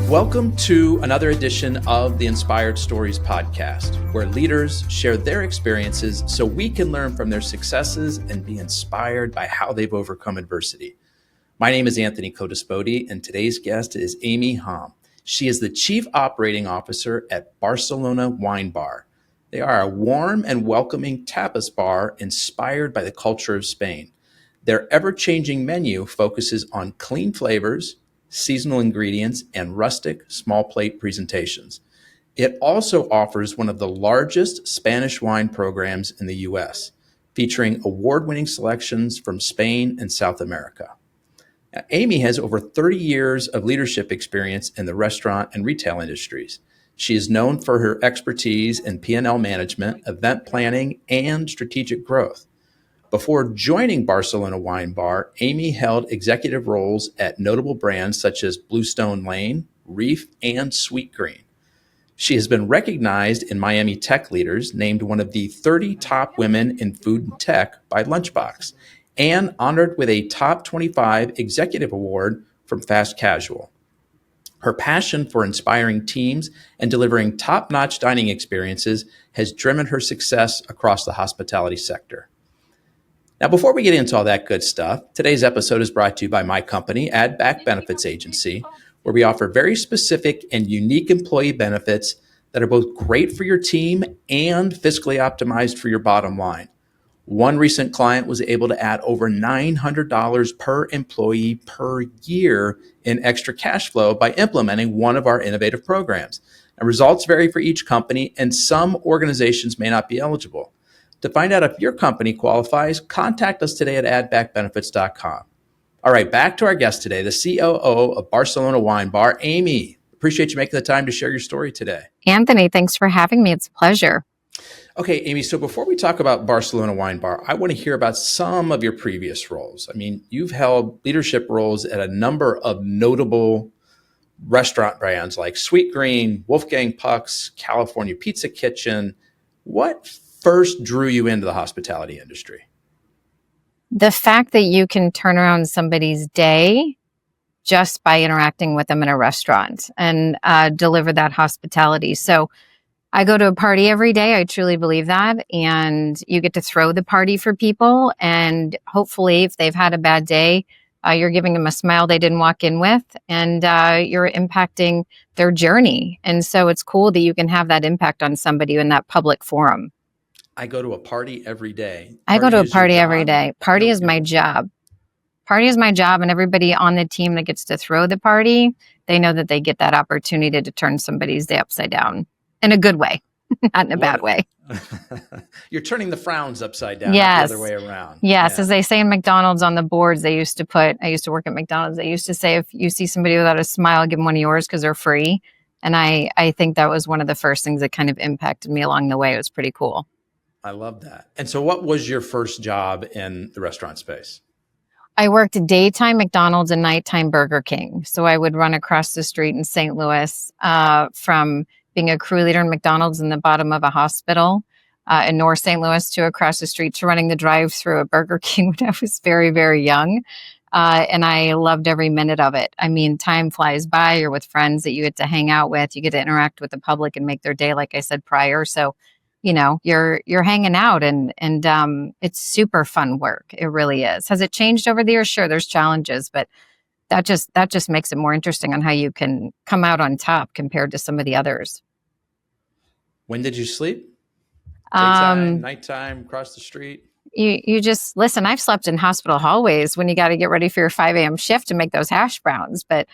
Welcome to another edition of the Inspired Stories podcast, where leaders share their experiences so we can learn from their successes and be inspired by how they've overcome adversity. My name is Anthony Codispoti, and today's guest is Amy Hom. She is the Chief Operating Officer at Barcelona Wine Bar. They are a warm and welcoming tapas bar inspired by the culture of Spain. Their ever-changing menu focuses on clean flavors, seasonal ingredients, and rustic small plate presentations. It also offers one of the largest Spanish wine programs in the U.S., featuring award-winning selections from Spain and South America. Now, Amy has over 30 years of leadership experience in the restaurant and retail industries. She is known for her expertise in P&L management, event planning, and strategic growth. Before joining Barcelona Wine Bar, Amy held executive roles at notable brands such as Bluestone Lane, Reef, and Sweet Green. She has been recognized in Miami Tech Leaders, named one of the 30 top women in food and tech by Lunchbox, and honored with a Top 25 Executive Award from Fast Casual. Her passion for inspiring teams and delivering top-notch dining experiences has driven her success across the hospitality sector. Now, before we get into all that good stuff, today's episode is brought to you by my company, Add Back Benefits Agency, where we offer very specific and unique employee benefits that are both great for your team and fiscally optimized for your bottom line. One recent client was able to add over $900 per employee per year in extra cash flow by implementing one of our innovative programs. Now, results vary for each company, and some organizations may not be eligible. To find out if your company qualifies, contact us today at addbackbenefits.com. All right, back to our guest today, the COO of Barcelona Wine Bar, Amy. Appreciate you making the time to share your story today. Anthony, thanks for having me. It's a pleasure. Okay, Amy, so before we talk about Barcelona Wine Bar, I want to hear about some of your previous roles. I mean, you've held leadership roles at a number of notable restaurant brands like Sweet Green, Wolfgang Puck's, California Pizza Kitchen. What first drew you into the hospitality industry? The fact that you can turn around somebody's day just by interacting with them in a restaurant and deliver that hospitality. So I go to a party every day. I truly believe that. And you get to throw the party for people. And hopefully, if they've had a bad day, you're giving them a smile they didn't walk in with, and you're impacting their journey. And so it's cool that you can have that impact on somebody in that public forum. I go to a party every day. I go to a party every day. Party is my job. Party is my job, and everybody on the team that gets to throw the party, they know that they get that opportunity to turn somebody's day upside down in a good way, not in a bad way. You're turning the frowns upside down, yes. Not the other way around. Yes, yeah. As they say in McDonald's on the boards, I used to work at McDonald's, they used to say, if you see somebody without a smile, give them one of yours because they're free. And I think that was one of the first things that kind of impacted me along the way. It was pretty cool. I love that. And so what was your first job in the restaurant space? I worked daytime McDonald's and nighttime Burger King. So I would run across the street in St. Louis from being a crew leader in McDonald's in the bottom of a hospital in North St. Louis to across the street to running the drive-through at Burger King when I was very, very young. And I loved every minute of it. I mean, time flies by. You're with friends that you get to hang out with. You get to interact with the public and make their day, like I said prior. So you know, you're hanging out and it's super fun work. It really is. Has it changed over the years? Sure, there's challenges, but that just makes it more interesting on how you can come out on top compared to some of the others. When did you sleep? Daytime, nighttime, across the street? You just listen. I've slept in hospital hallways when you got to get ready for your 5 a.m. shift to make those hash browns, but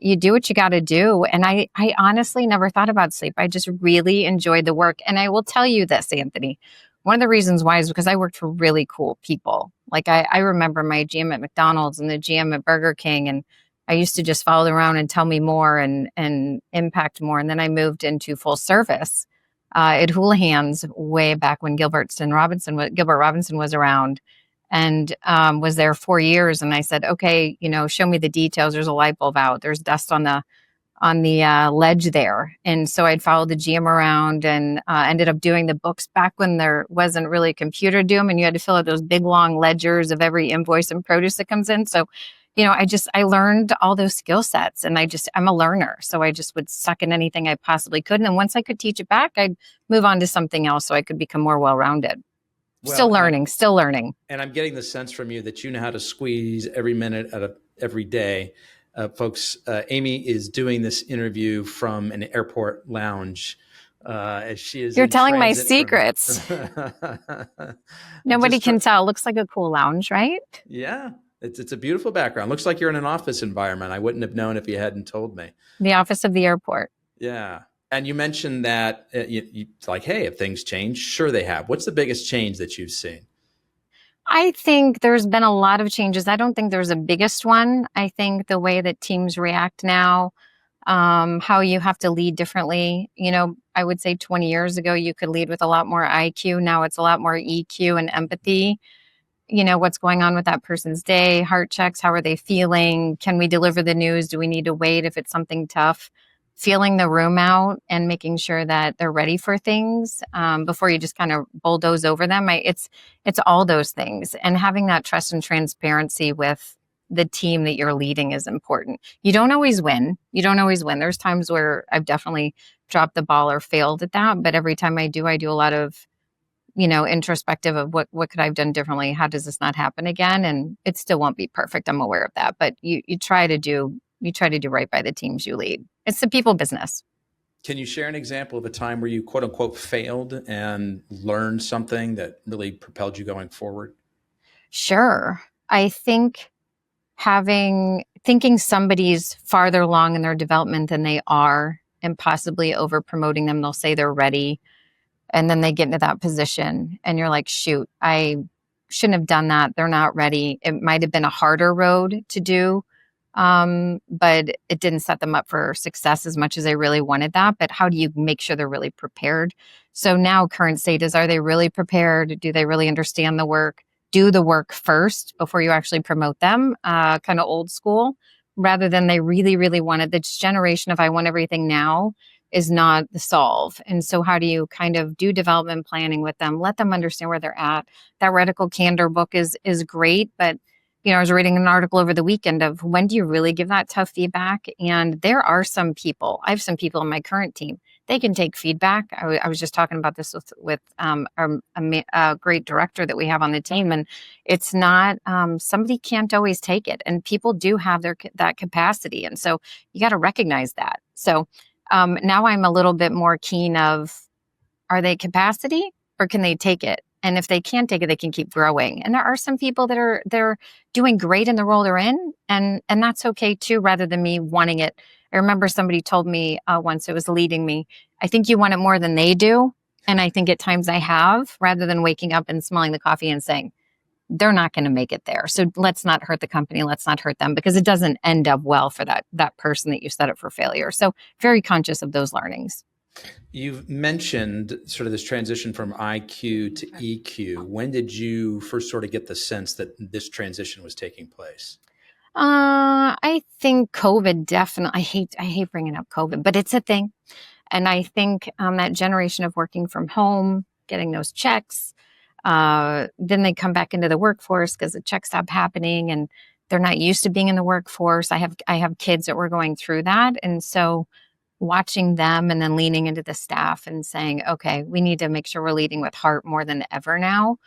you do what you got to do. And I honestly never thought about sleep. I just really enjoyed the work. And I will tell you this, Anthony, one of the reasons why is because I worked for really cool people. Like I remember my GM at McDonald's and the GM at Burger King, and I used to just follow them around and tell me more and impact more. And then I moved into full service at Houlihan's way back when Gilbert Robinson was around. And was there 4 years. And I said, okay, show me the details. There's a light bulb out. There's dust on the ledge there. And so I'd follow the GM around and ended up doing the books back when there wasn't really a computer to do them. And you had to fill out those big, long ledgers of every invoice and produce that comes in. So, I learned all those skill sets, and I'm a learner. So I just would suck in anything I possibly could. And then once I could teach it back, I'd move on to something else so I could become more well-rounded. Well, Still learning. And I'm getting the sense from you that you know how to squeeze every minute out of every day. Folks, Amy is doing this interview from an airport lounge. As she is You're telling my transit secrets. Nobody can tell. Looks like a cool lounge, right? Yeah. It's a beautiful background. Looks like you're in an office environment. I wouldn't have known if you hadn't told me. The office of the airport. Yeah. And you mentioned that it's like, hey, have things changed? Sure they have. What's the biggest change that you've seen? I think there's been a lot of changes. I don't think there's a biggest one. I think the way that teams react now, how you have to lead differently. I would say 20 years ago, you could lead with a lot more IQ. Now it's a lot more EQ and empathy. What's going on with that person's day, heart checks, how are they feeling? Can we deliver the news? Do we need to wait if it's something tough? Feeling the room out and making sure that they're ready for things before you just kind of bulldoze over them. It's all those things. And having that trust and transparency with the team that you're leading is important. You don't always win. There's times where I've definitely dropped the ball or failed at that. But every time I do a lot of introspective of what could I have done differently? How does this not happen again? And it still won't be perfect. I'm aware of that, but you try to do right by the teams you lead. It's the people business. Can you share an example of a time where you quote unquote failed and learned something that really propelled you going forward? Sure. I think thinking somebody's farther along in their development than they are and possibly over promoting them, they'll say they're ready. And then they get into that position and you're like, shoot, I shouldn't have done that. They're not ready. It might have been a harder road to do, but it didn't set them up for success as much as they really wanted that. But how do you make sure they're really prepared? So now current state is, are they really prepared? Do they really understand the work? Do the work first before you actually promote them, kind of old school, rather than they really, really wanted. This generation of I want everything now is not the solve. And so how do you kind of do development planning with them, let them understand where they're at? That Radical Candor book is great, but I was reading an article over the weekend of when do you really give that tough feedback? And there are some people, I have some people in my current team, they can take feedback. I was just talking about this with a great director that we have on the team, and it's not, somebody can't always take it, and people do have that capacity. And so you got to recognize that. So now I'm a little bit more keen of, are they capacity or can they take it? And if they can't take it, they can keep growing. And there are some people that they're doing great in the role they're in, and that's okay too, rather than me wanting it. I remember somebody told me once, it was leading me, I think you want it more than they do. And I think at times I have, rather than waking up and smelling the coffee and saying, they're not going to make it there. So let's not hurt the company. Let's not hurt them, because it doesn't end up well for that person that you set up for failure. So very conscious of those learnings. You've mentioned sort of this transition from IQ to EQ. When did you first sort of get the sense that this transition was taking place? I think COVID definitely, I hate bringing up COVID, but it's a thing. And I think that generation of working from home, getting those checks, then they come back into the workforce because the checks stop happening and they're not used to being in the workforce. I have kids that were going through that. And so watching them and then leaning into the staff and saying, okay, we need to make sure we're leading with heart more than ever now.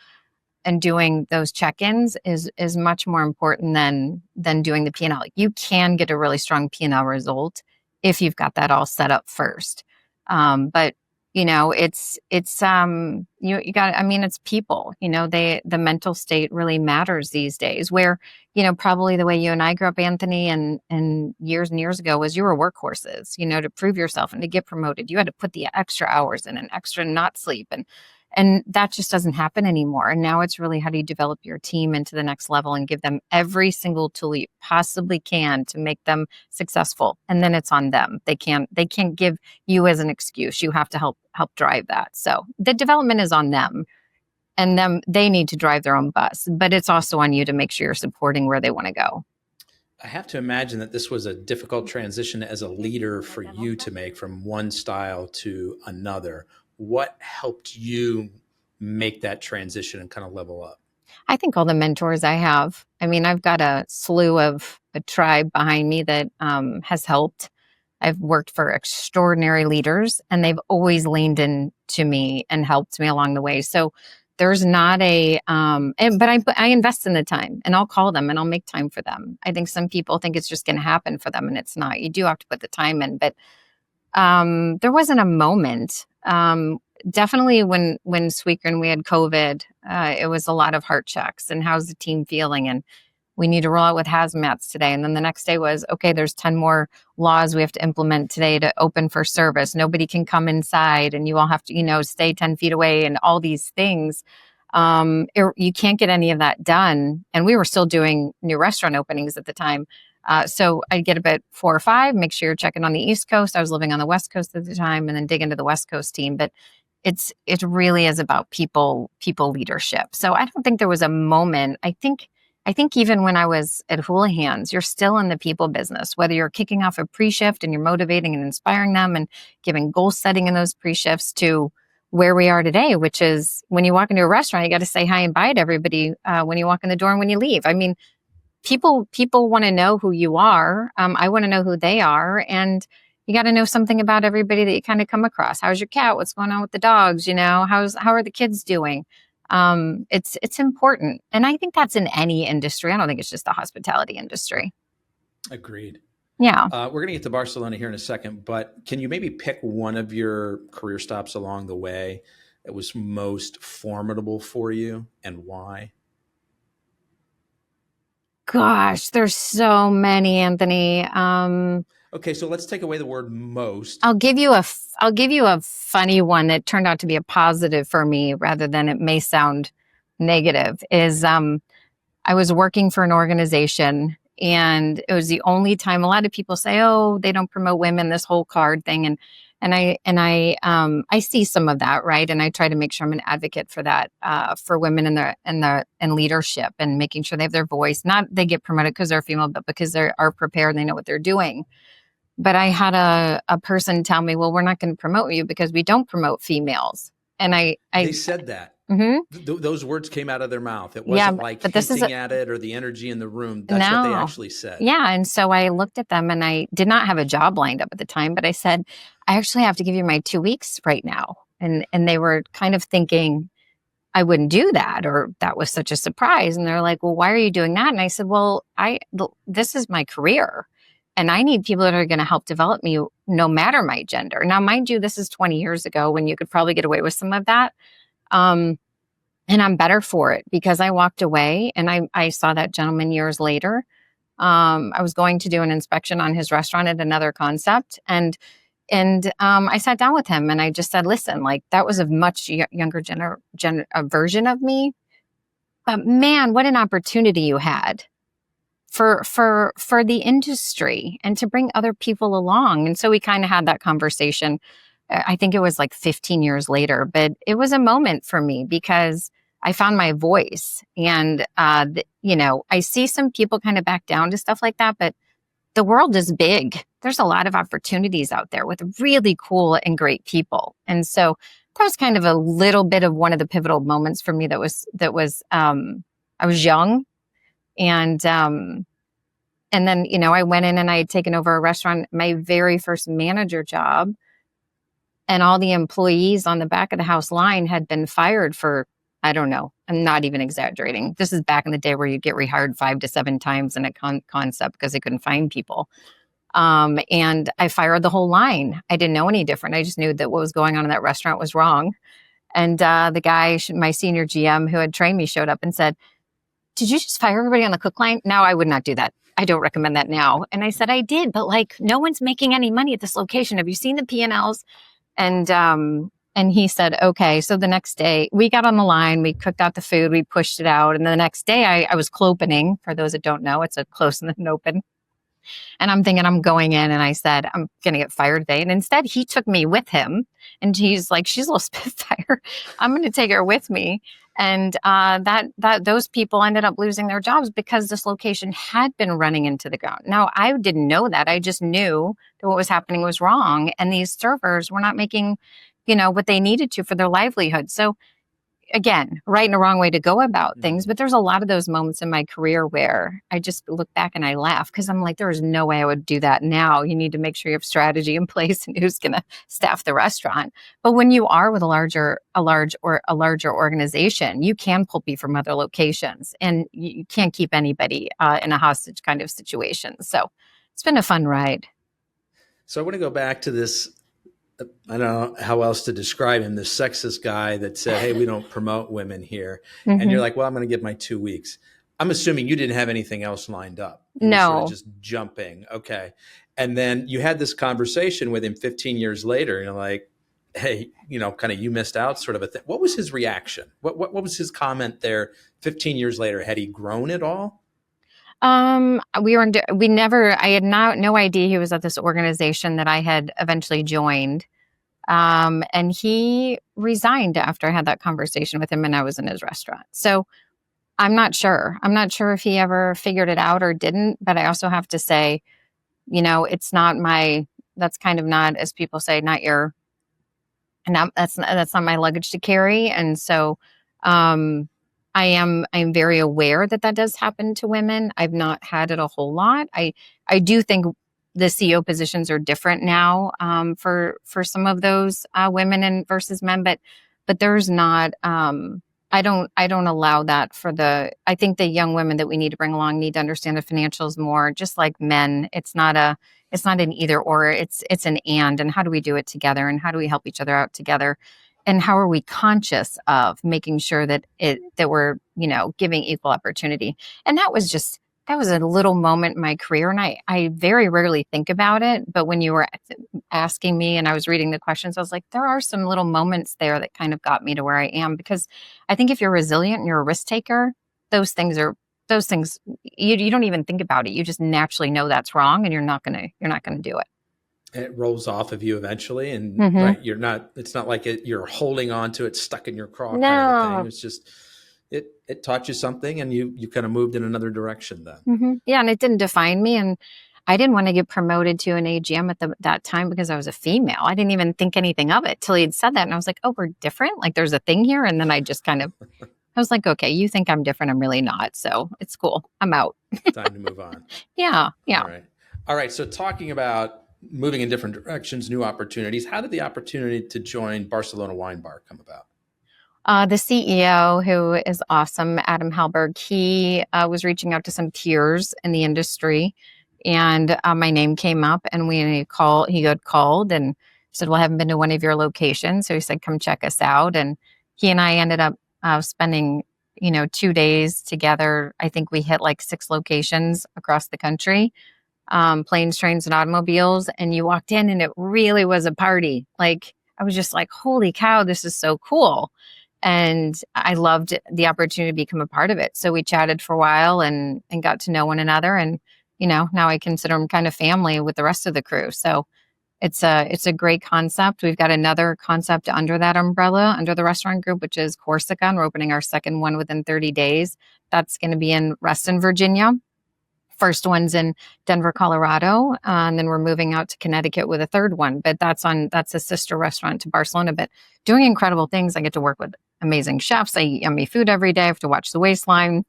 And doing those check-ins is much more important than doing the P&L. You can get a really strong P&L result if you've got that all set up first. But you got, I mean, it's people, the mental state really matters these days, where, probably the way you and I grew up, Anthony, and years ago was you were workhorses, to prove yourself and to get promoted. You had to put the extra hours in and extra not sleep. And that just doesn't happen anymore. And now it's really, how do you develop your team into the next level and give them every single tool you possibly can to make them successful. And then it's on them. They can't give you as an excuse. You have to help drive that. So the development is on them, and they need to drive their own bus, but it's also on you to make sure you're supporting where they want to go. I have to imagine that this was a difficult transition as a leader for you to make from one style to another. What helped you make that transition and kind of level up? I think all the mentors I have. I mean, I've got a slew of a tribe behind me that has helped. I've worked for extraordinary leaders, and they've always leaned into me and helped me along the way. So there's not but I invest in the time, and I'll call them and I'll make time for them. I think some people think it's just going to happen for them, and it's not. You do have to put the time in, but there wasn't a moment. Definitely when Sweaker and we had COVID, it was a lot of heart checks and how's the team feeling, and we need to roll out with hazmats today. And then the next day was, okay, there's 10 more laws we have to implement today to open for service. Nobody can come inside, and you all have to, stay 10 feet away, and all these things. You can't get any of that done. And we were still doing new restaurant openings at the time. So I'd get about 4 or 5, make sure you're checking on the East Coast. I was living on the West Coast at the time, and then dig into the West Coast team. But it really is about people leadership. So I don't think there was a moment. I think even when I was at Houlihan's, you're still in the people business, whether you're kicking off a pre-shift and you're motivating and inspiring them and giving goal setting in those pre-shifts, to where we are today, which is when you walk into a restaurant, you got to say hi and bye to everybody when you walk in the door and when you leave. I mean, people want to know who you are. I want to know who they are. And you got to know something about everybody that you kind of come across. How's your cat? What's going on with the dogs? How are the kids doing? It's important. And I think that's in any industry. I don't think it's just the hospitality industry. Agreed. Yeah. We're going to get to Barcelona here in a second, but can you maybe pick one of your career stops along the way that was most formidable for you and why? Gosh, there's so many, Anthony. Okay, so let's take away the word most. I'll give you a funny one that turned out to be a positive for me rather than it may sound negative. Is I was working for an organization, and it was the only time. A lot of people say, "Oh, they don't promote women," this whole card thing, and I see some of that, right? And I try to make sure I'm an advocate for that, for women in leadership, and making sure they have their voice. Not they get promoted because they're female, but because they are prepared and they know what they're doing. But I had a person tell me, "Well, we're not going to promote you because we don't promote females." And they said that. Mm-hmm. Those words came out of their mouth. It wasn't like hinting at it or the energy in the room. That's what they actually said. Yeah. And so I looked at them, and I did not have a job lined up at the time, but I said, "I actually have to give you my 2 weeks right now." And they were kind of thinking I wouldn't do that, or that was such a surprise. And they're like, "Well, why are you doing that?" And I said, "Well, this is my career, and I need people that are going to help develop me no matter my gender." Now, mind you, this is 20 years ago when you could probably get away with some of that. And I'm better for it because I walked away, and I saw that gentleman years later. I was going to do an inspection on his restaurant at another concept. And I sat down with him, and I just said, "Listen, like, that was a much younger version of me. But man, what an opportunity you had for the industry and to bring other people along." And so we kind of had that conversation. I think it was like 15 years later, but it was a moment for me because I found my voice. And, I see some people kind of back down to stuff like that, but the world is big. There's a lot of opportunities out there with really cool and great people. And so that was kind of a little bit of one of the pivotal moments for me. I was young, and then, I went in and I had taken over a restaurant, my very first manager job. And all the employees on the back of the house line had been fired for, I don't know, I'm not even exaggerating. This is back in the day where you get rehired 5 to 7 times in a concept because they couldn't find people. And I fired the whole line. I didn't know any different. I just knew that what was going on in that restaurant was wrong. And the guy, my senior GM who had trained me, showed up and said, "Did you just fire everybody on the cook line?" Now, I would not do that. I don't recommend that now. And I said, "I did, but like, no one's making any money at this location. Have you seen the P&Ls? And he said, "Okay." So the next day we got on the line, we cooked out the food, we pushed it out. And the next day I was clopening. For those that don't know, it's a close and then open. And I'm thinking I'm going in, and I said, "I'm going to get fired today." And instead he took me with him, and he's like, "She's a little spitfire. I'm going to take her with me." And those people ended up losing their jobs because this location had been running into the ground. Now, I didn't know that. I just knew that what was happening was wrong. And these servers were not making, what they needed to for their livelihood. So again, right and a wrong way to go about things. Mhm. But there's a lot of those moments in my career where I just look back and I laugh because I'm like, there is no way I would do that now. You need to make sure you have strategy in place and who's going to staff the restaurant. But when you are with a larger organization, you can pull people from other locations, and you can't keep anybody in a hostage kind of situation. So it's been a fun ride. So I want to go back to this. I don't know how else to describe him, this sexist guy that said, hey, we don't promote women here. And you're Hmm. like, well, I'm going to give my 2 weeks. I'm assuming you didn't have anything else lined up. You were sort of No. just jumping. Okay. And then you had this conversation with him 15 years later. And you're like, hey, kind of you missed out sort of a thing. What was his reaction? What was his comment there 15 years later? Had he grown at all? We never, I had no idea he was at this organization that I had eventually joined. And he resigned after I had that conversation with him and I was in his restaurant. So I'm not sure. I'm not sure if he ever figured it out or didn't, but I also have to say, it's not that's kind of not, as people say, not your, and that's not my luggage to carry. And so, I'm very aware that that does happen to women. I've not had it a whole lot. I do think the CEO positions are different now, for some of those women and versus men, but there's not. I don't allow that for I think the young women that we need to bring along need to understand the financials more, just like men. It's not an either or, it's an and how do we do it together and how do we help each other out together? And how are we conscious of making sure that we're, giving equal opportunity? And that was a little moment in my career. And I very rarely think about it. But when you were asking me and I was reading the questions, I was like, there are some little moments there that kind of got me to where I am. Because I think if you're resilient and you're a risk taker, those things you don't even think about it. You just naturally know that's wrong and you're not gonna do it. It rolls off of you eventually, and Hmm. right, it's not like you're holding on to it stuck in your craw kind of a thing. No. It's just it taught you something, and you kind of moved in another direction then. Yeah, and it didn't define me. And I didn't want to get promoted to an AGM at that time because I was a female. I didn't even think anything of it till he'd said that. And I was like, oh, we're different? Like there's a thing here? And then I just I was like, okay, you think I'm different. I'm really not. So it's cool. I'm out. Time to move on. Yeah. Yeah. All right. So talking about moving in different directions, new opportunities, how did the opportunity to join Barcelona Wine Bar come about? The CEO, who is awesome, Adam Halberg, he was reaching out to some peers in the industry, and my name came up, and he got called and said, well, I haven't been to one of your locations. So he said, come check us out. And he and I ended up spending, 2 days together. I think we hit like 6 locations across the country, planes, trains, and automobiles. And you walked in and it really was a party. Like, I was just like, holy cow, this is so cool. And I loved the opportunity to become a part of it. So we chatted for a while and got to know one another. And, now I consider them kind of family with the rest of the crew. So it's a great concept. We've got another concept under that umbrella, under the restaurant group, which is Corsica. And we're opening our second one within 30 days. That's going to be in Reston, Virginia. First one's in Denver, Colorado, and then we're moving out to Connecticut with a third one. But that's a sister restaurant to Barcelona. But doing incredible things. I get to work with amazing chefs. I eat yummy food every day. I have to watch the waistline.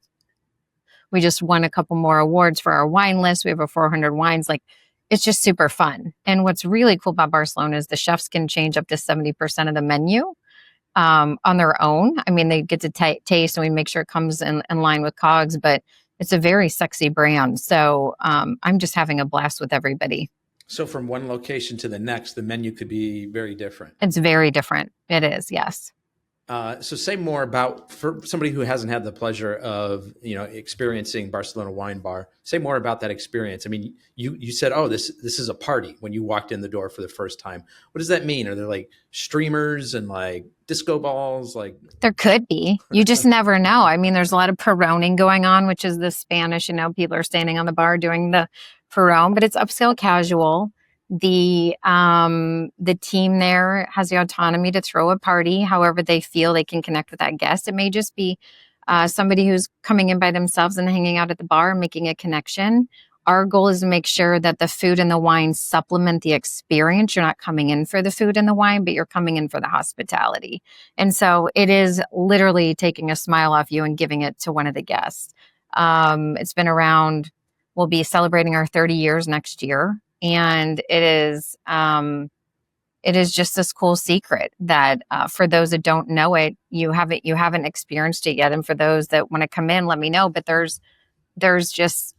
We just won a couple more awards for our wine list. We have over 400 wines. Like, it's just super fun. And what's really cool about Barcelona is the chefs can change up to 70% of the menu on their own. I mean, they get to taste, and we make sure it comes in line with COGS, but it's a very sexy brand. So I'm just having a blast with everybody. So from one location to the next, the menu could be very different. It's very different. It is, yes. So say more about, for somebody who hasn't had the pleasure of, experiencing Barcelona Wine Bar, say more about that experience. I mean, you said, oh, this is a party when you walked in the door for the first time. What does that mean? Are there like streamers and like disco balls? Like, there could be. You just never know. I mean, there's a lot of Perroning going on, which is the Spanish, people are standing on the bar doing the Perron, but it's upscale casual. The team there has the autonomy to throw a party however they feel they can connect with that guest. It may just be somebody who's coming in by themselves and hanging out at the bar and making a connection. our goal is to make sure that the food and the wine supplement the experience. You're not coming in for the food and the wine, but you're coming in for the hospitality. And so it is literally taking a smile off you and giving it to one of the guests. It's been around, we'll be celebrating our 30 years next year. And it is just this cool secret that for those that don't know it, you haven't experienced it yet. And for those that want to come in, let me know. But there's just,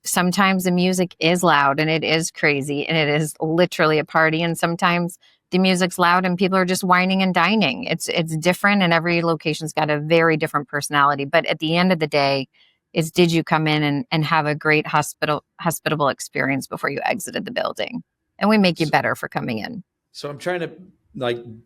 sometimes the music is loud and it is crazy and it is literally a party. And sometimes the music's loud and people are just whining and dining. It's different, and every location's got a very different personality. But at the end of the day, is did you come in and have a great hospitable experience before you exited the building? And we make you better for coming in. So I'm trying to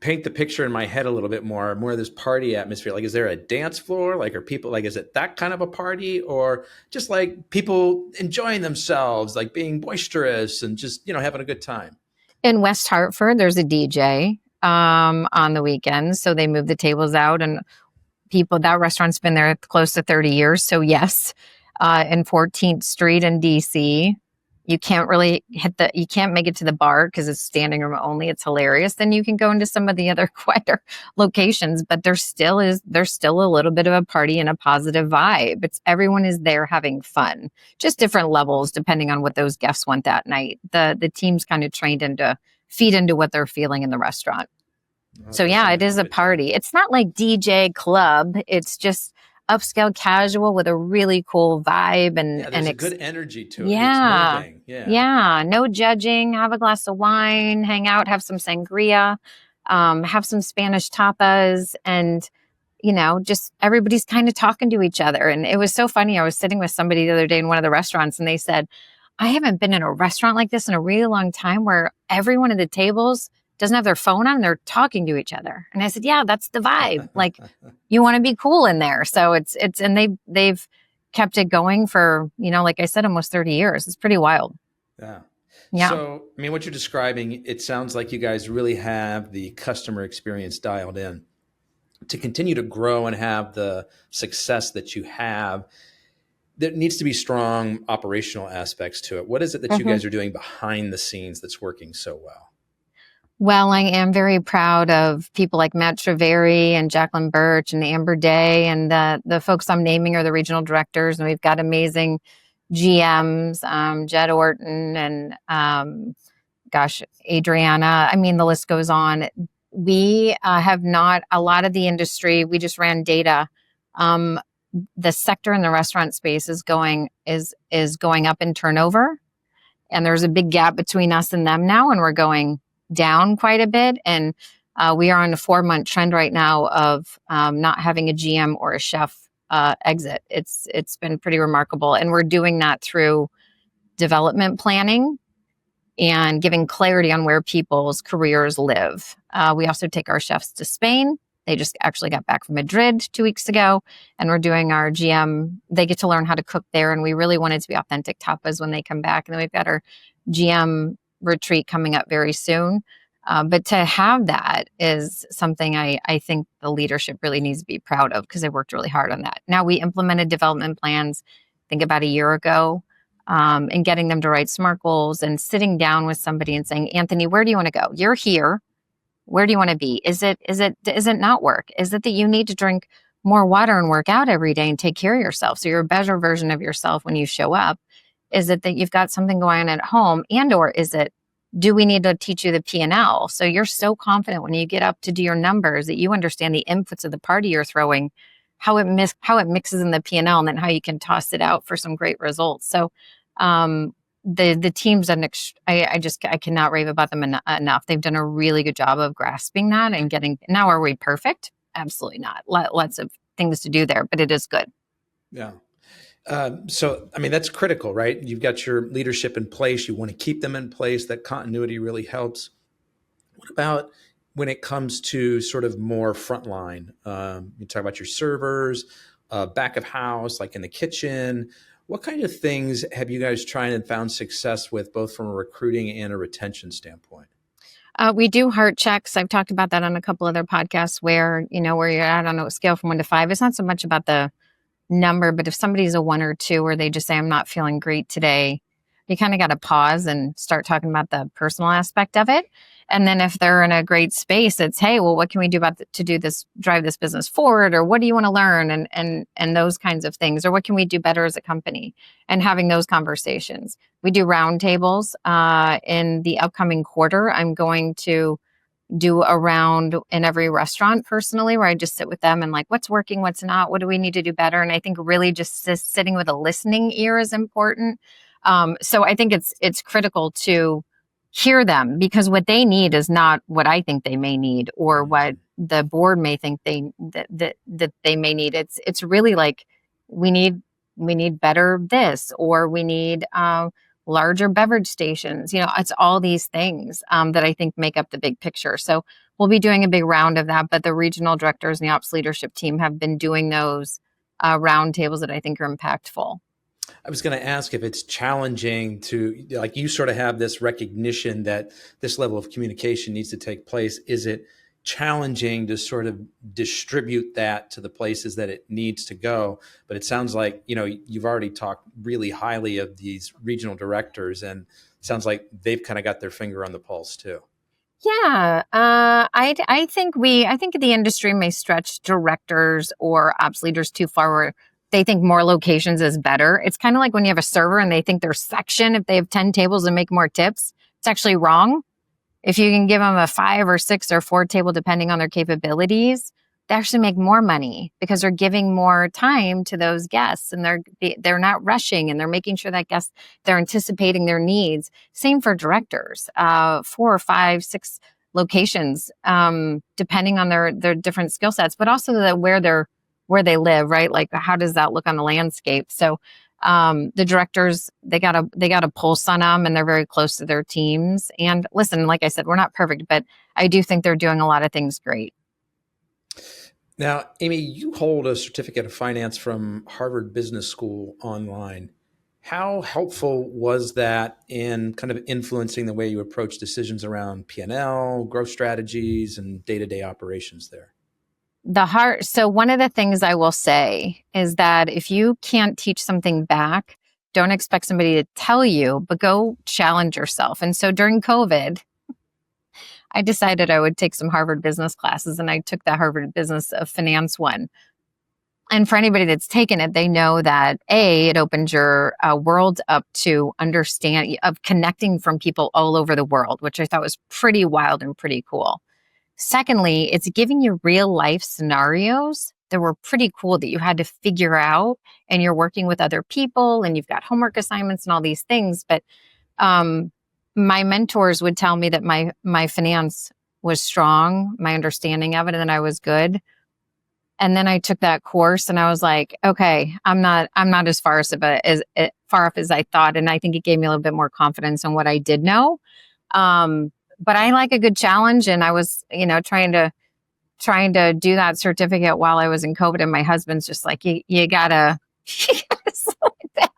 paint the picture in my head a little bit more of this party atmosphere. Like, is there a dance floor? Like, are people is it that kind of a party, or just like people enjoying themselves, like being boisterous and just, having a good time? In West Hartford, there's a DJ on the weekends. So they move the tables out, and that restaurant's been there close to 30 years. So yes, in 14th Street in DC, you can't really you can't make it to the bar because it's standing room only. It's hilarious. Then you can go into some of the other quieter locations, but there's still a little bit of a party and a positive vibe. Everyone is there having fun, just different levels depending on what those guests want that night. The team's kind of trained to feed into what they're feeling in the restaurant. So yeah, it is a party. It's not like DJ club. It's just upscale casual with a really cool vibe and there's a good energy to it. Yeah. It's moving. Yeah. No judging. Have a glass of wine, hang out, have some sangria, have some Spanish tapas, and just everybody's kind of talking to each other. And it was so funny. I was sitting with somebody the other day in one of the restaurants, and they said, I haven't been in a restaurant like this in a really long time where everyone at the tables doesn't have their phone on, they're talking to each other. And I said, yeah, that's the vibe. Like, you want to be cool in there. So it's and they've kept it going for, like I said, almost 30 years. It's pretty wild. Yeah. So, what you're describing, it sounds like you guys really have the customer experience dialed in. To continue to grow and have the success that you have, there needs to be strong operational aspects to it. What is it that you guys are doing behind the scenes that's working so well? Well, I am very proud of people like Matt Treveri and Jacqueline Birch and Amber Day, and the folks I'm naming are the regional directors, and we've got amazing GMs, Jed Orton and Adriana. The list goes on. We have not, a lot of the industry, we just ran data. The sector in the restaurant space is going up in turnover, and there's a big gap between us and them now, and we're going down quite a bit. And we are on a 4-month trend right now of not having a GM or a chef exit. It's been pretty remarkable. And we're doing that through development planning and giving clarity on where people's careers live. We also take our chefs to Spain. They just actually got back from Madrid 2 weeks ago, and we're doing our GM. They get to learn how to cook there. And we really want it to be authentic tapas when they come back. And then we've got our GM retreat coming up very soon. But to have that is something I think the leadership really needs to be proud of, because they worked really hard on that. Now, we implemented development plans, I think about a year ago, and getting them to write SMART goals and sitting down with somebody and saying, Anthony, where do you want to go? You're here. Where do you want to be? Is it not work? Is it that you need to drink more water and work out every day and take care of yourself so you're a better version of yourself when you show up? Is it that you've got something going on at home? And or is it, do we need to teach you the P&L? So you're so confident when you get up to do your numbers that you understand the inputs of the party you're throwing, how it mixes in the P&L, and then how you can toss it out for some great results. So the team's done, I cannot rave about them enough. They've done a really good job of grasping that and getting, now are we perfect? Absolutely not. Lots of things to do there, but it is good. Yeah. So, that's critical, right? You've got your leadership in place. You want to keep them in place. That continuity really helps. What about when it comes to sort of more frontline? You talk about your servers, back of house, like in the kitchen. What kind of things have you guys tried and found success with, both from a recruiting and a retention standpoint? We do heart checks. I've talked about that on a couple other podcasts where you're at on a scale from 1 to 5. It's not so much about the number, but if somebody's a 1 or 2, or they just say, I'm not feeling great today, you kind of got to pause and start talking about the personal aspect of it. And then if they're in a great space, it's, hey, well, what can we do to do this, drive this business forward? Or what do you want to learn? And those kinds of things. Or what can we do better as a company? And having those conversations. We do roundtables in the upcoming quarter. I'm going to do a round in every restaurant personally, where I just sit with them and like, what's working, what's not, what do we need to do better? And I think really just sitting with a listening ear is important. So I think it's critical to hear them, because what they need is not what I think they may need, or what the board may think that they may need. It's really like, we need better this, or we need larger beverage stations. It's all these things that I think make up the big picture. So we'll be doing a big round of that, but the regional directors and the ops leadership team have been doing those round tables that I think are impactful. I was going to ask if it's challenging to, like, you sort of have this recognition that this level of communication needs to take place. Is it challenging to sort of distribute that to the places that it needs to go? But it sounds like, you've already talked really highly of these regional directors, and it sounds like they've kind of got their finger on the pulse too. Yeah, I think the industry may stretch directors or ops leaders too far, where they think more locations is better. It's kind of like when you have a server and they think their section, if they have 10 tables and make more tips, it's actually wrong. If you can give them a 5 or 6 or 4 table, depending on their capabilities, they actually make more money, because they're giving more time to those guests, and they're not rushing, and they're making sure that guests, they're anticipating their needs. Same for directors, 4 or 5, 6 locations, depending on their different skill sets, but also where they live, right? Like, how does that look on the landscape? So the directors, they got a pulse on them, and they're very close to their teams. And listen, like I said, we're not perfect, but I do think they're doing a lot of things great. Now, Amy, you hold a certificate of finance from Harvard Business School online. How helpful was that in kind of influencing the way you approach decisions around P&L, growth strategies, and day-to-day operations there? So one of the things I will say is that if you can't teach something back, don't expect somebody to tell you, but go challenge yourself. And so during COVID, I decided I would take some Harvard business classes, and I took the Harvard Business of Finance one. And for anybody that's taken it, they know that it opens your world up to understand, of connecting from people all over the world, which I thought was pretty wild and pretty cool. Secondly, it's giving you real life scenarios that were pretty cool that you had to figure out, and you're working with other people, and you've got homework assignments and all these things. But my mentors would tell me that my finance was strong, my understanding of it, and that I was good. And then I took that course, and I was like, okay, I'm not as far off as I thought. And I think it gave me a little bit more confidence in what I did know. But I like a good challenge, and I was, trying to do that certificate while I was in COVID, and my husband's just like, you gotta slow it down.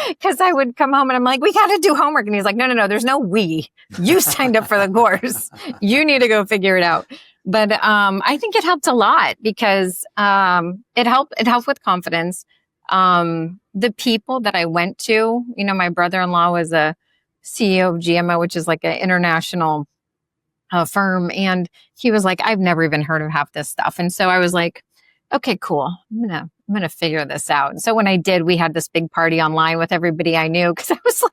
Because I would come home and I'm like, we got to do homework. And he's like, no, there's no we. You signed up for the course. You need to go figure it out. But I think it helped a lot, because it helped with confidence. The people that I went to, my brother-in-law was a CEO of GMO, which is like an international firm. And he was like, I've never even heard of half this stuff. And so I was like, okay, cool. I'm gonna figure this out. And so when I did, we had this big party online with everybody I knew, because I was like,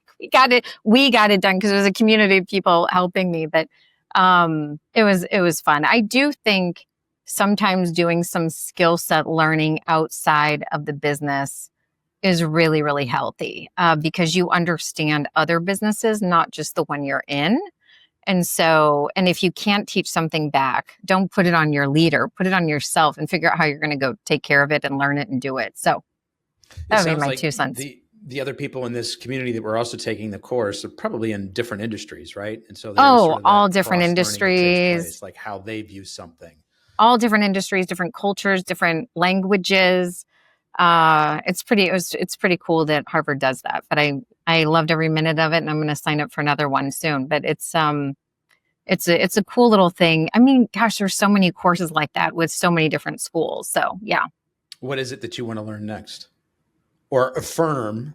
we got it done, because it was a community of people helping me. But it was fun. I do think sometimes doing some skill set learning outside of the business is really, really healthy, because you understand other businesses, not just the one you're in. And if you can't teach something back, don't put it on your leader, put it on yourself, and figure out how you're going to go take care of it and learn it and do it. So that would be my 2 cents. The other people in this community that were also taking the course are probably in different industries, right? And so all different industries, like how they view something. All different industries, different cultures, different languages. It's pretty cool that Harvard does that. But I loved every minute of it, and I'm going to sign up for another one soon. But it's a cool little thing. I mean, gosh, there's so many courses like that with so many different schools. So yeah. What is it that you want to learn next, or affirm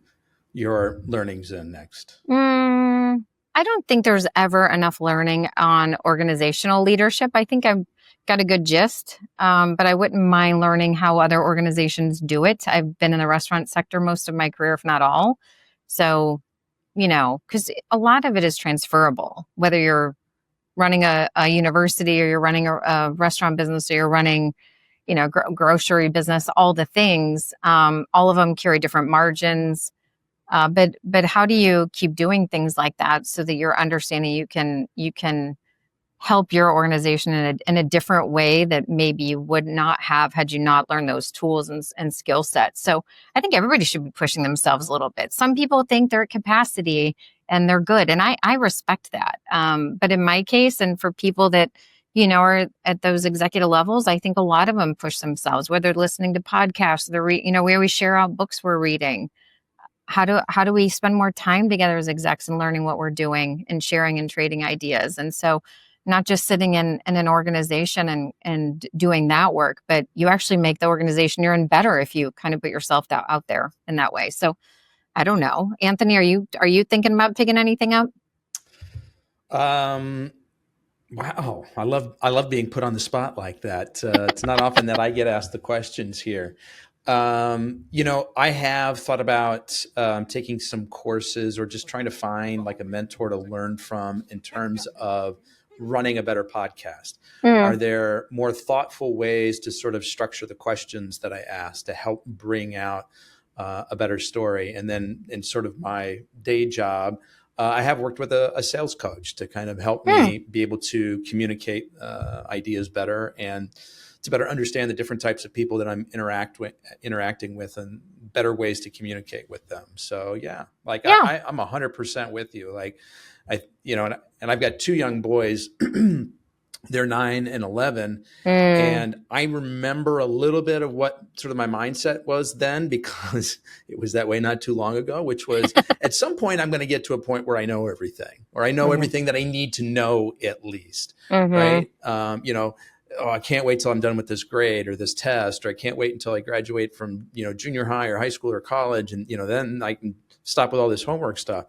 your learnings in next? I don't think there's ever enough learning on organizational leadership. I think I've got a good gist, but I wouldn't mind learning how other organizations do it. I've been in the restaurant sector most of my career, if not all. So, because a lot of it is transferable, whether you're running a university or you're running a restaurant business or you're running, grocery business, all the things, all of them carry different margins. But how do you keep doing things like that so that you're understanding you can help your organization in a different way that maybe you would not have had you not learned those tools and skill sets. So I think everybody should be pushing themselves a little bit. Some people think they're at capacity and they're good, and I respect that. But in my case, and for people that are at those executive levels, I think a lot of them push themselves, whether they're listening to podcasts, we always share out books we're reading. How do we spend more time together as execs and learning what we're doing and sharing and trading ideas? And so not just sitting in an organization and doing that work, but you actually make the organization you're in better if you kind of put yourself out there in that way. So I don't know. Anthony, are you thinking about picking anything up? Wow. I love being put on the spot like that. It's not often that I get asked the questions here. I have thought about taking some courses or just trying to find like a mentor to learn from in terms of running a better podcast. Are there more thoughtful ways to sort of structure the questions that I ask to help bring out a better story? And then in sort of my day job, I have worked with a sales coach to kind of help me be able to communicate ideas better and to better understand the different types of people that I'm interacting with and better ways to communicate with them. So I'm 100% with you. Like and I've got two young boys, they're 9 and 11. And I remember a little bit of what sort of my mindset was then, because it was that way not too long ago, which was at some point I'm going to get to a point where I know everything, or I know everything that I need to know at least. Right. I can't wait till I'm done with this grade or this test, or I can't wait until I graduate from, junior high or high school or college. And, then I can stop with all this homework stuff.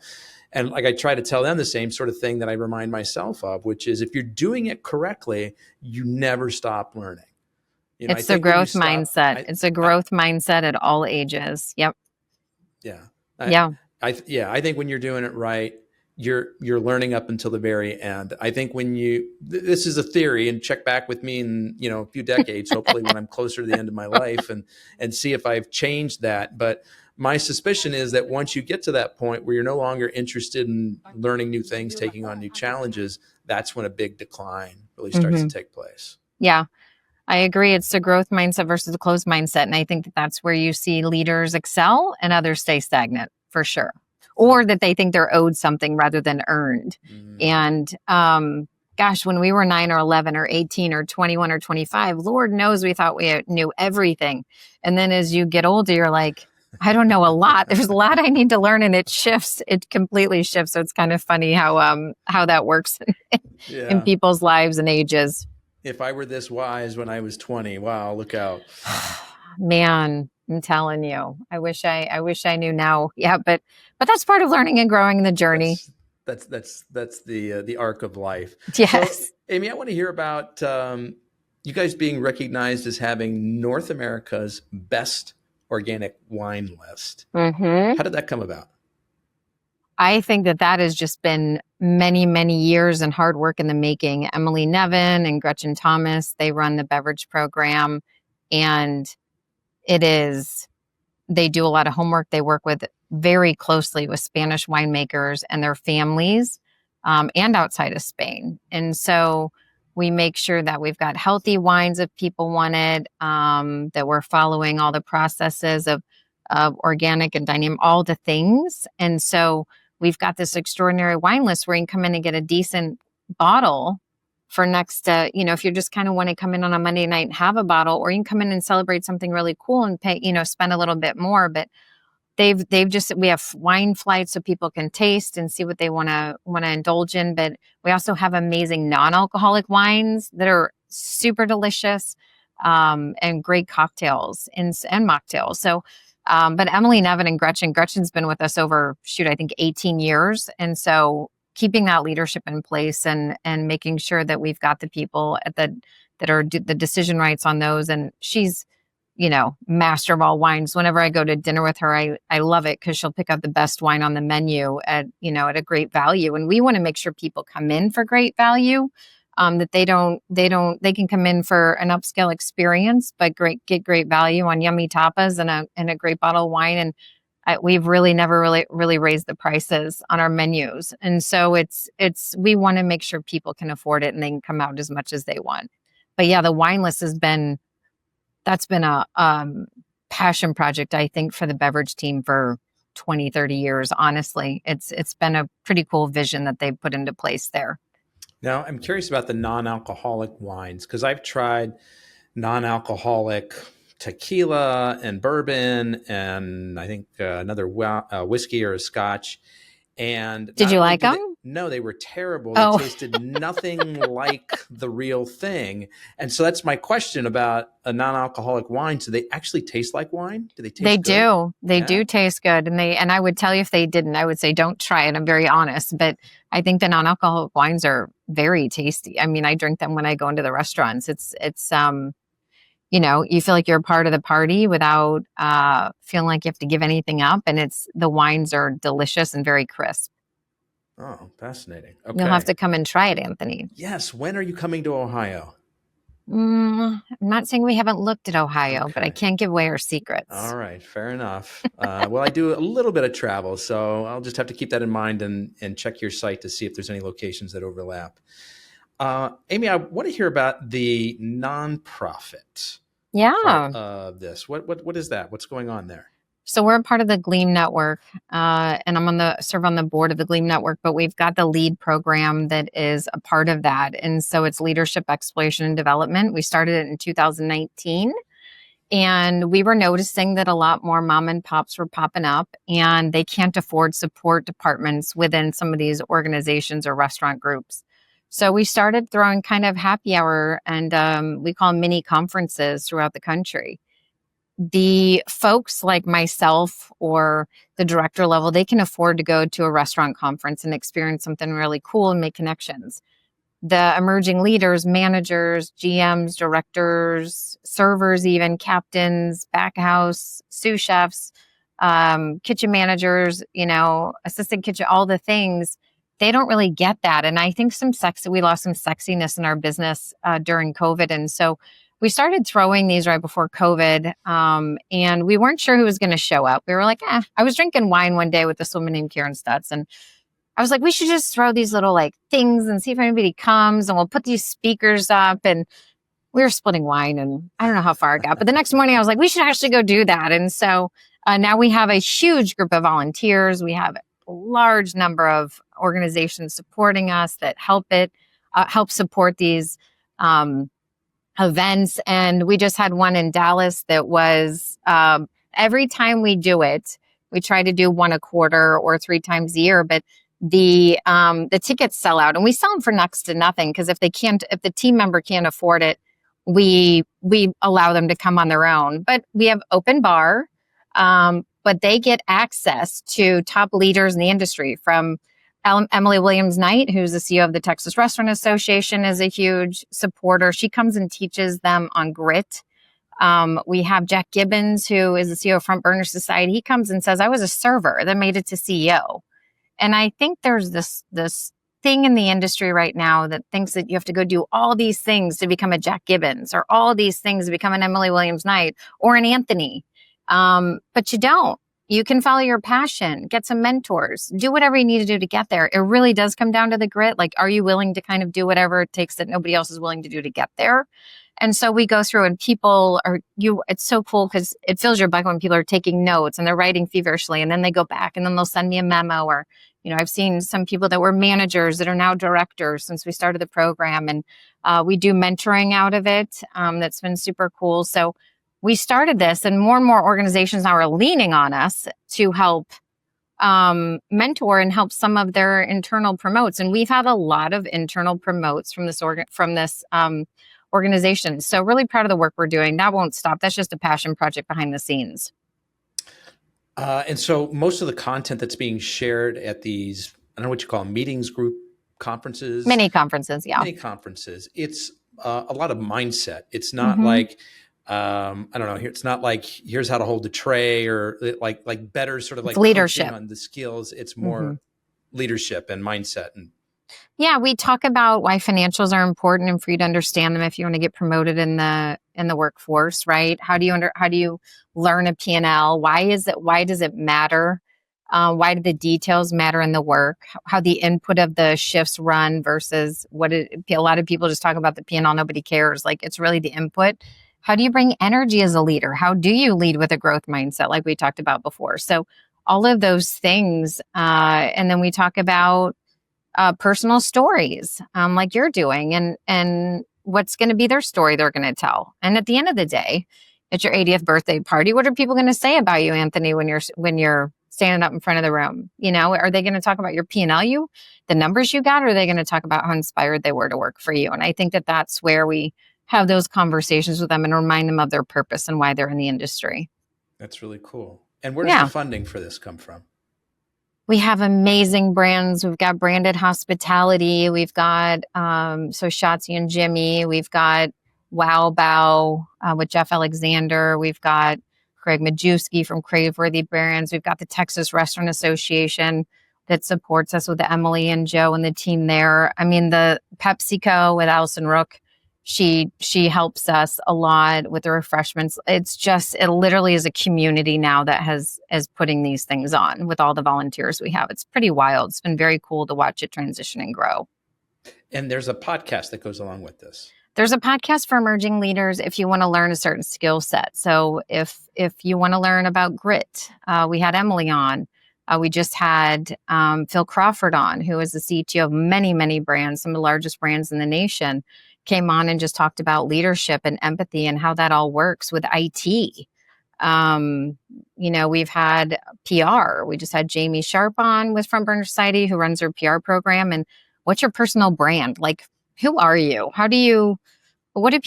And like, I try to tell them the same sort of thing that I remind myself of, which is if you're doing it correctly, you never stop learning. It's a growth mindset. It's a growth mindset at all ages. Yep. Yeah. I think when you're doing it right, you're learning up until the very end. I think when this is a theory, and check back with me in, a few decades, hopefully when I'm closer to the end of my life and see if I've changed that. But my suspicion is that once you get to that point where you're no longer interested in learning new things, taking on new challenges, that's when a big decline really starts to take place. Yeah, I agree. It's the growth mindset versus the closed mindset. And I think that that's where you see leaders excel and others stay stagnant, for sure. Or that they think they're owed something rather than earned. And gosh, when we were 9 or 11 or 18 or 21 or 25, Lord knows we thought we knew everything. And then as you get older, you're like, I don't know a lot. There's a lot I need to learn, and it shifts. It completely shifts. So it's kind of funny how that works in people's lives and ages. If I were this wise when I was 20, wow, look out. Man, I'm telling you, I wish I knew now. Yeah, but that's part of learning and growing in the journey. That's the arc of life. Yes. So, Amy, I want to hear about you guys being recognized as having North America's best organic wine list. How did that come about? I think that has just been many, many years and hard work in the making. Emily Nevin and Gretchen Thomas, they run the beverage program, and they do a lot of homework. They work very closely with Spanish winemakers and their families, and outside of Spain. And so we make sure that we've got healthy wines if people want it, that we're following all the processes of organic and dynamic, all the things. And so we've got this extraordinary wine list where you can come in and get a decent bottle for next, if you just kind of want to come in on a Monday night and have a bottle, or you can come in and celebrate something really cool and pay, spend a little bit more. But we have wine flights so people can taste and see what they want to indulge in. But we also have amazing non-alcoholic wines that are super delicious, and great cocktails and mocktails. So But Emily, Nevin, and Gretchen's been with us over, I think 18 years. And so keeping that leadership in place and making sure that we've got the people that are the decision rights on those. And she's, master of all wines. Whenever I go to dinner with her, I love it because she'll pick out the best wine on the menu at a great value. And we want to make sure people come in for great value, that they can come in for an upscale experience, but get great value on yummy tapas and a great bottle of wine. And we've really never really raised the prices on our menus. And so we want to make sure people can afford it and they can come out as much as they want. But yeah, the wine list that's been a passion project, I think, for the beverage team for 20, 30 years. Honestly, it's been a pretty cool vision that they've put into place there. Now, I'm curious about the non-alcoholic wines because I've tried non-alcoholic tequila and bourbon and I think another whiskey or a scotch. And did you like them? No, they were terrible. They tasted nothing like the real thing. And so that's my question about a non-alcoholic wine. Do they actually taste like wine? Do they taste They good? do. They do taste good. And I would tell you if they didn't, I would say don't try it. I'm very honest. But I think the non-alcoholic wines are very tasty. I mean, I drink them when I go into the restaurants. It's you feel like you're a part of the party without feeling like you have to give anything up. And the wines are delicious and very crisp. Oh, fascinating. Okay. You'll have to come and try it, Anthony. Yes. When are you coming to Ohio? I'm not saying we haven't looked at Ohio, but I can't give away our secrets. All right. Fair enough. Well, I do a little bit of travel, so I'll just have to keep that in mind and check your site to see if there's any locations that overlap. Amy, I want to hear about the nonprofit part of this. What is that? What's going on there? So we're a part of the Gleam Network, and I'm serve on the board of the Gleam Network, but we've got the LEAD program that is a part of that. And so it's Leadership Exploration and Development. We started it in 2019, and we were noticing that a lot more mom and pops were popping up, and they can't afford support departments within some of these organizations or restaurant groups. So we started throwing kind of happy hour and we call them mini conferences throughout the country. The folks like myself or the director level, they can afford to go to a restaurant conference and experience something really cool and make connections. The emerging leaders, managers, GMs, directors, servers, even captains, back house, sous chefs, kitchen managers, assistant kitchen, all the things, they don't really get that. And I think we lost some sexiness in our business during COVID. And so we started throwing these right before COVID, and we weren't sure who was going to show up. We were like, I was drinking wine one day with this woman named Karen Stutz, and I was like, we should just throw these little things and see if anybody comes, and we'll put these speakers up. And we were splitting wine, and I don't know how far it got, but the next morning I was like, we should actually go do that. And so now we have a huge group of volunteers. We have a large number of organizations supporting us that help support these events. And we just had one in Dallas that was every time we do it, we try to do one a quarter or 3 times a year, but the tickets sell out, and we sell them for next to nothing, because if the team member can't afford it, we allow them to come on their own. But we have open bar, but they get access to top leaders in the industry. From Emily Williams Knight, who's the CEO of the Texas Restaurant Association, is a huge supporter. She comes and teaches them on grit. We have Jack Gibbons, who is the CEO of Front Burner Society. He comes and says, I was a server that made it to CEO. And I think there's this thing in the industry right now that thinks that you have to go do all these things to become a Jack Gibbons, or all these things to become an Emily Williams Knight or an Anthony. But you don't. You can follow your passion, get some mentors, do whatever you need to do to get there. It really does come down to the grit. Are you willing to kind of do whatever it takes that nobody else is willing to do to get there? And so we go through, and it's so cool because it fills your bucket when people are taking notes and they're writing feverishly, and then they go back and then they'll send me a memo. Or, I've seen some people that were managers that are now directors since we started the program, and we do mentoring out of it. That's been super cool. So we started this, and more organizations now are leaning on us to help mentor and help some of their internal promotes. And we've had a lot of internal promotes from this organization. So really proud of the work we're doing. That won't stop. That's just a passion project behind the scenes. And so most of the content that's being shared at these, I don't know what you call them, meetings, group conferences, Many conferences, yeah. many conferences, it's a lot of mindset. It's not Mm-hmm. like, I don't know, it's not like here's how to hold a tray or like better sort of It's like coaching leadership. on the skills. It's Mm-hmm. more leadership and mindset. And Yeah, we talk about why financials are important and for you to understand them if you want to get promoted in the workforce, right? How do you learn a P&L? Why does it matter? Why do the details matter in the work? How the input of the shifts run versus a lot of people just talk about the P&L, nobody cares. Like it's really the input. How do you bring energy as a leader? How do you lead with a growth mindset like we talked about before? So all of those things. And then we talk about personal stories, like you're doing, and what's going to be their story they're going to tell. And at the end of the day, at your 80th birthday party, what are people going to say about you, Anthony, when you're standing up in front of the room? You know, are they going to talk about your P&L, the numbers you got, or are they going to talk about how inspired they were to work for you? And I think that that's where we have those conversations with them and remind them of their purpose and why they're in the industry. that's really cool. And where does the Yeah. funding for this come from? We have amazing brands. We've got Branded Hospitality. We've got so Shotzi and Jimmy. We've got Wow Bao with Jeff Alexander. We've got Craig Majewski from Craveworthy Brands. We've got the Texas Restaurant Association that supports us with Emily and Joe and the team there. I mean, the PepsiCo with Allison Rook. She helps us a lot with the refreshments. It literally is a community now that is putting these things on with all the volunteers we have. It's pretty wild. It's been very cool to watch it transition and grow. And there's a podcast that goes along with this. There's a podcast for emerging leaders if you want to learn a certain skill set. So if you want to learn about grit, we had Emily on. We just had Phil Crawford on, who is the CTO of many, many brands, some of the largest brands in the nation, came on and just talked about leadership and empathy and how that all works with IT. We've had PR. We just had Jamie Sharp on with Front Burner Society, who runs their PR program. And what's your personal brand? Like, who are you? What do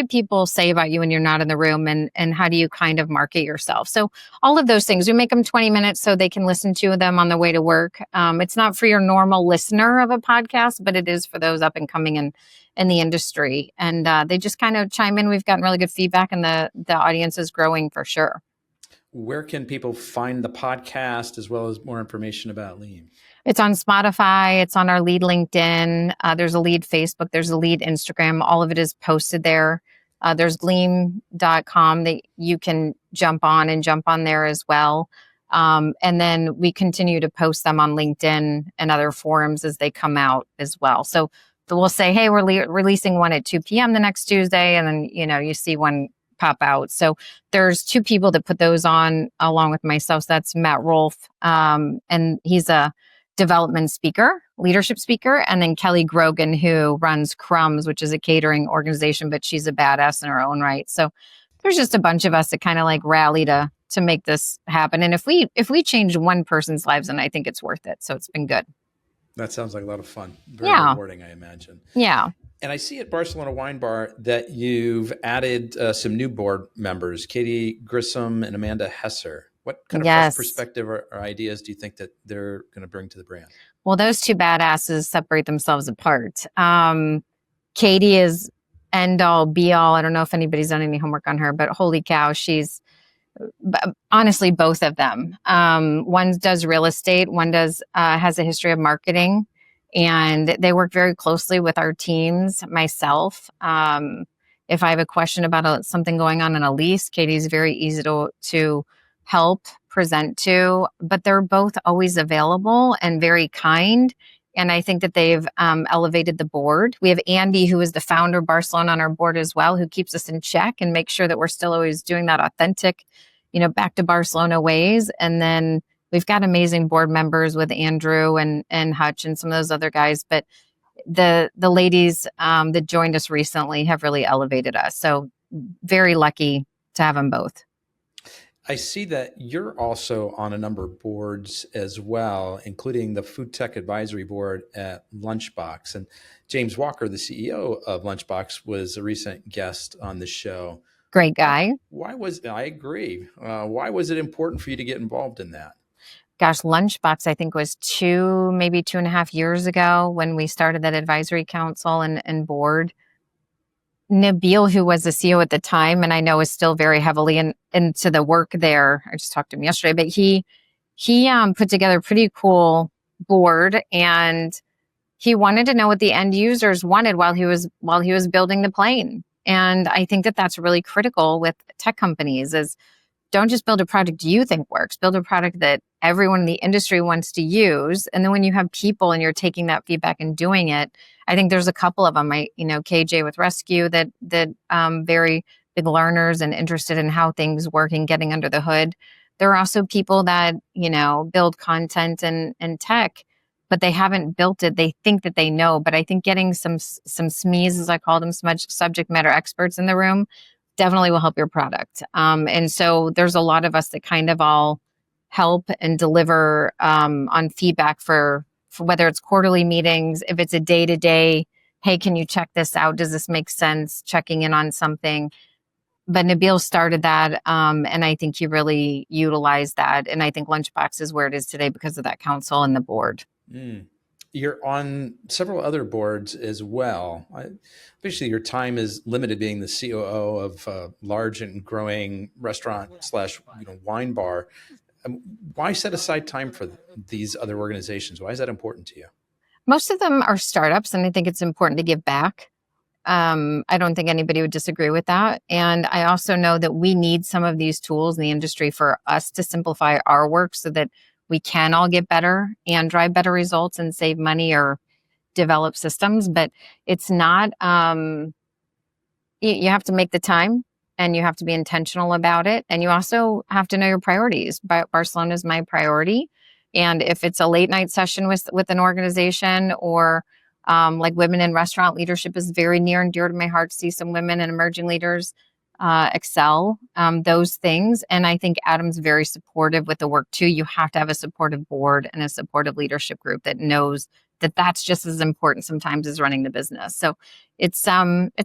people say about you when you're not in the room, and how do you kind of market yourself? So all of those things, we make them 20 minutes so they can listen to them on the way to work. It's not for your normal listener of a podcast, but it is for those up and coming in the industry. And they just kind of chime in. We've gotten really good feedback, and the audience is growing for sure. Where can people find the podcast as well as more information about Lean? It's on Spotify. It's on our lead LinkedIn. There's a lead Facebook. There's a lead Instagram. All of it is posted there. There's gleam.com that you can jump on there as well. And then we continue to post them on LinkedIn and other forums as they come out as well. So we'll say, hey, we're releasing one at 2 p.m. the next Tuesday. And then, you see one pop out. So there's two people that put those on along with myself. So that's Matt Rolfe. And he's a development speaker, leadership speaker, and then Kelly Grogan, who runs Crumbs, which is a catering organization, but she's a badass in her own right. So there's just a bunch of us that kind of like rally to make this happen. And if we change one person's lives, then I think it's worth it. So it's been good. That sounds like a lot of fun. Very rewarding, I imagine. Yeah. And I see at Barcelona Wine Bar that you've added some new board members, Katie Grissom and Amanda Hesser. What kind of fresh perspective or ideas do you think that they're going to bring to the brand? Well, those two badasses separate themselves apart. Katie is end all be all. I don't know if anybody's done any homework on her, but holy cow, she's honestly both of them. One does real estate, one has a history of marketing, and they work very closely with our teams. Myself, if I have a question about something going on in a lease, Katie's very easy to help present to, but they're both always available and very kind. And I think that they've elevated the board. We have Andy, who is the founder of Barcelona, on our board as well, who keeps us in check and makes sure that we're still always doing that authentic, back to Barcelona ways. And then we've got amazing board members with Andrew and Hutch and some of those other guys. But the ladies that joined us recently have really elevated us. So very lucky to have them both. I see that you're also on a number of boards as well, including the Food Tech Advisory Board at Lunchbox. And James Walker, the CEO of Lunchbox, was a recent guest on the show. Great guy. I agree. Why was it important for you to get involved in that? Gosh, Lunchbox, I think was maybe 2.5 years ago when we started that advisory council and board. Nabil, who was the CEO at the time, and I know is still very heavily into the work there. I just talked to him yesterday, but he put together a pretty cool board, and he wanted to know what the end users wanted while he was building the plane. And I think that that's really critical with tech companies is don't just build a product you think works, build a product that everyone in the industry wants to use. And then when you have people and you're taking that feedback and doing it, I think there's a couple of them. KJ with Rescue that very big learners and interested in how things work and getting under the hood. There are also people that, build content and tech, but they haven't built it. They think that they know, but I think getting some SMEs, as I call them, subject matter experts in the room, definitely will help your product. And so there's a lot of us that kind of all help and deliver on feedback for whether it's quarterly meetings, if it's a day-to-day, hey, can you check this out? Does this make sense? Checking in on something. But Nabil started that, and I think he really utilized that. And I think Lunchbox is where it is today because of that council and the board. Mm. You're on several other boards as well. Obviously, your time is limited being the COO of a large and growing restaurant / wine bar. Why set aside time for these other organizations? Why is that important to you? Most of them are startups, and I think it's important to give back. I don't think anybody would disagree with that. And I also know that we need some of these tools in the industry for us to simplify our work so that we can all get better and drive better results and save money or develop systems. But it's not, you have to make the time and you have to be intentional about it. And you also have to know your priorities. Barcelona is my priority. And if it's a late night session with an organization or like women in restaurant leadership is very near and dear to my heart to see some women and emerging leaders excel, those things. And I think Adam's very supportive with the work too. You have to have a supportive board and a supportive leadership group that knows that that's just as important sometimes as running the business. So it's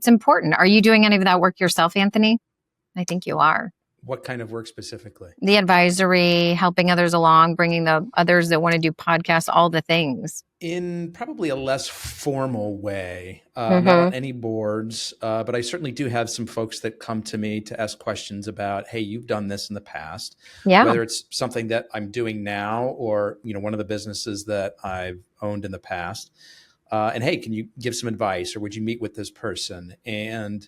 important. Are you doing any of that work yourself, Anthony? I think you are. What kind of work specifically? The advisory, helping others along, bringing the others that want to do podcasts, all the things. In probably a less formal way, not on any boards, but I certainly do have some folks that come to me to ask questions about, hey, you've done this in the past, whether it's something that I'm doing now or, one of the businesses that I've owned in the past. And hey, can you give some advice or would you meet with this person? And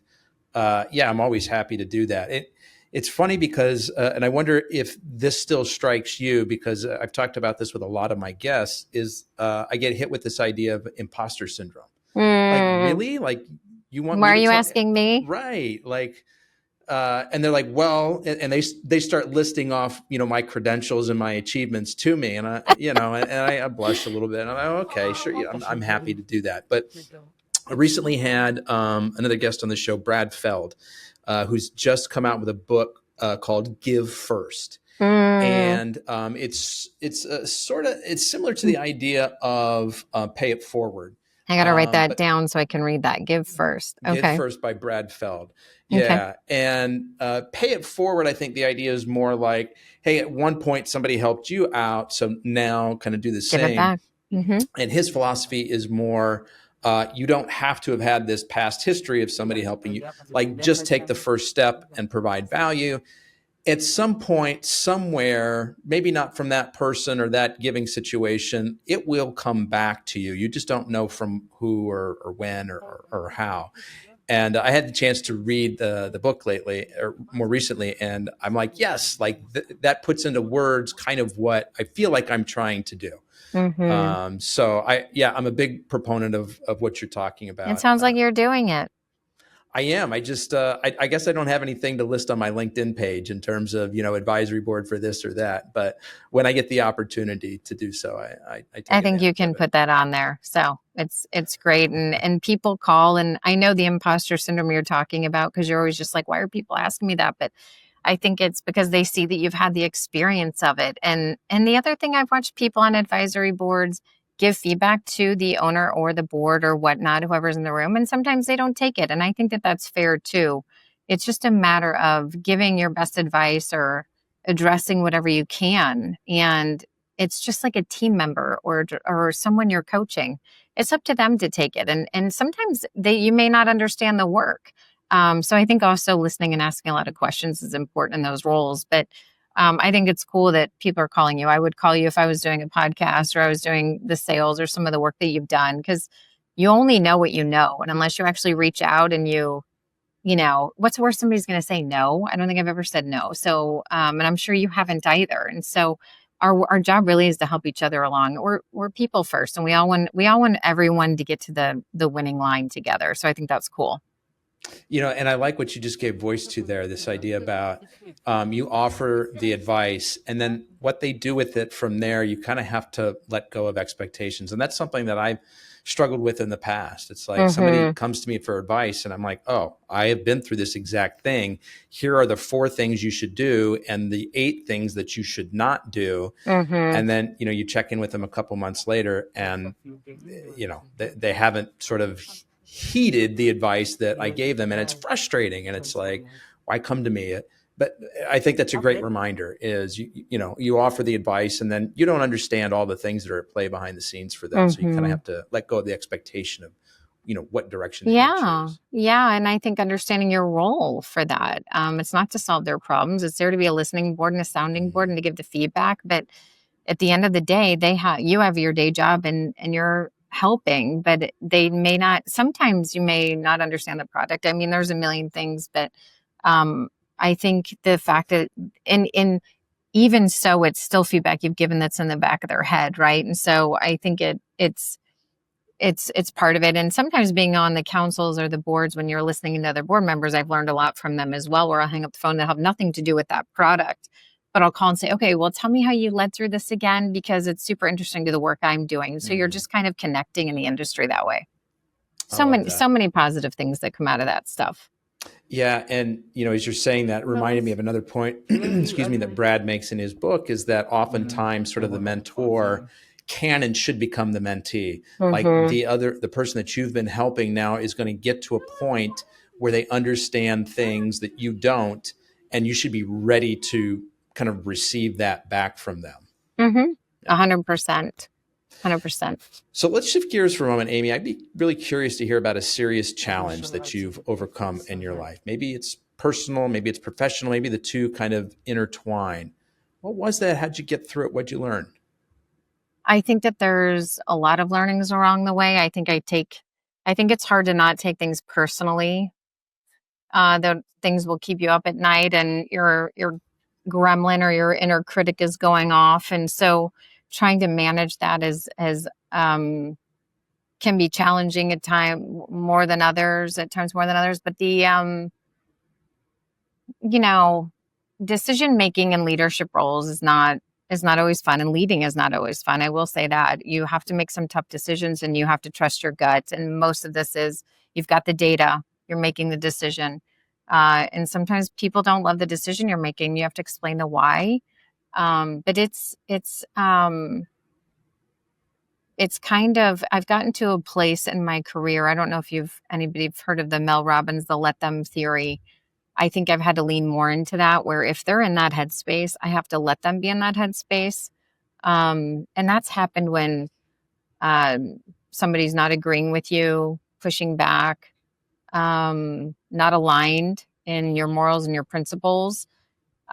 I'm always happy to do that. It's funny because, and I wonder if this still strikes you, because I've talked about this with a lot of my guests, is I get hit with this idea of imposter syndrome. Like, really? Like, you want Why are you asking me? Right. Like, and they're like, well, and they start listing off, my credentials and my achievements to me. And I blush a little bit. And I'm like, okay, sure. I'm happy to do that. But I recently had another guest on the show, Brad Feld, who's just come out with a book called Give First. And it's similar to the idea of pay it forward. I got to write that down so I can read that. Give First. Okay. Give First by Brad Feld. Yeah. Okay. And pay it forward, I think the idea is more like, hey, at one point somebody helped you out, so now kind of do the same. Give it back. Mm-hmm. And his philosophy is more, you don't have to have had this past history of somebody helping you. Like, just take the first step and provide value. At some point, somewhere, maybe not from that person or that giving situation, it will come back to you. You just don't know from who or when or how. And I had the chance to read the book lately, or more recently, and I'm like, yes, like that puts into words kind of what I feel like I'm trying to do. Mm-hmm. So I'm a big proponent of what you're talking about. It sounds like you're doing it. I am. I just, I guess I don't have anything to list on my LinkedIn page in terms of, advisory board for this or that. But when I get the opportunity to do so, I think you can put that on there. So it's great. And people call, and I know the imposter syndrome you're talking about, because you're always just like, why are people asking me that? But I think it's because they see that you've had the experience of it. And the other thing, I've watched people on advisory boards give feedback to the owner or the board or whatnot, whoever's in the room. And sometimes they don't take it. And I think that that's fair too. It's just a matter of giving your best advice or addressing whatever you can. And it's just like a team member or someone you're coaching. It's up to them to take it. And sometimes you may not understand the work. So I think also listening and asking a lot of questions is important in those roles. But I think it's cool that people are calling you. I would call you if I was doing a podcast or I was doing the sales or some of the work that you've done, because you only know what you know. And unless you actually reach out and what's the worst somebody's going to say? No. I don't think I've ever said no. So, and I'm sure you haven't either. And so our job really is to help each other along. We're people first, and we all want everyone to get to the winning line together. So I think that's cool. And I like what you just gave voice to there, this idea about you offer the advice, and then what they do with it from there, you kind of have to let go of expectations. And that's something that I've struggled with in the past. It's like somebody comes to me for advice and I'm like, oh, I have been through this exact thing. Here are the 4 things you should do and the 8 things that you should not do. And then, you check in with them a couple months later and, they haven't sort of heeded the advice that I gave them. And it's frustrating. And it's like, why come to me? But I think that's a great reminder is, you offer the advice and then you don't understand all the things that are at play behind the scenes for them. So you kind of have to let go of the expectation of, what direction. Yeah. And I think understanding your role for that, it's not to solve their problems. It's there to be a listening board and a sounding board and to give the feedback. But at the end of the day, you have your day job and you're helping, but they may not, sometimes you may not understand the product. I mean, there's a million things, but, I think the fact that in even so, it's still feedback you've given that's in the back of their head, right? And so I think it's part of it. And sometimes being on the councils or the boards when you're listening to other board members, I've learned a lot from them as well. Where I'll hang up the phone that have nothing to do with that product, but I'll call and say, okay, well, tell me how you led through this again, because it's super interesting to the work I'm doing. So you're just kind of connecting in the industry that way. So many positive things that come out of that stuff. Yeah. And, as you're saying that, it reminded me of another point, excuse me, that Brad makes in his book is that oftentimes sort of the mentor can and should become the mentee. Like the person that you've been helping now is going to get to a point where they understand things that you don't, and you should be ready to kind of receive that back from them. 100%. 100%. So let's shift gears for a moment, Amy. I'd be really curious to hear about a serious challenge that you've overcome in your life. Maybe it's personal, maybe it's professional, maybe the two kind of intertwine. What was that? How'd you get through it? What'd you learn? I think that there's a lot of learnings along the way. I think it's hard to not take things personally. The things will keep you up at night and your gremlin or your inner critic is going off. And so trying to manage that can be challenging at times more than others. But the, decision making and leadership roles is not always fun, and leading is not always fun. I will say that you have to make some tough decisions and you have to trust your gut. And most of this is you've got the data, you're making the decision. And sometimes people don't love the decision you're making. You have to explain the why. But it's kind of, I've gotten to a place in my career. I don't know if anybody's heard of the Mel Robbins, the let them theory. I think I've had to lean more into that, where if they're in that headspace, I have to let them be in that headspace. And that's happened when somebody's not agreeing with you, pushing back, not aligned in your morals and your principles.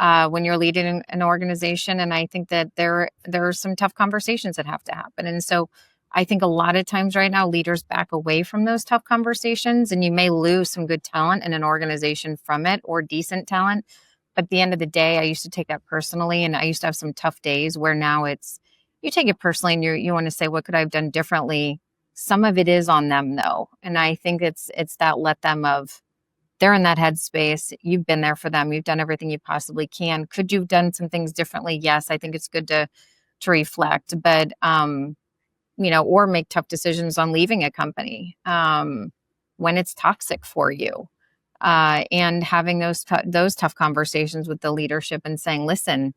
When you're leading an organization. And I think that there are some tough conversations that have to happen. And so I think a lot of times right now, leaders back away from those tough conversations, and you may lose some good talent in an organization from it, or decent talent. But at the end of the day, I used to take that personally, and I used to have some tough days where now you take it personally and you want to say, what could I have done differently? Some of it is on them though. And I think it's that let them of, they're in that headspace. You've been there for them. You've done everything you possibly can. Could you have done some things differently? Yes, I think it's good to reflect, but or make tough decisions on leaving a company when it's toxic for you, and having those tough conversations with the leadership and saying, listen,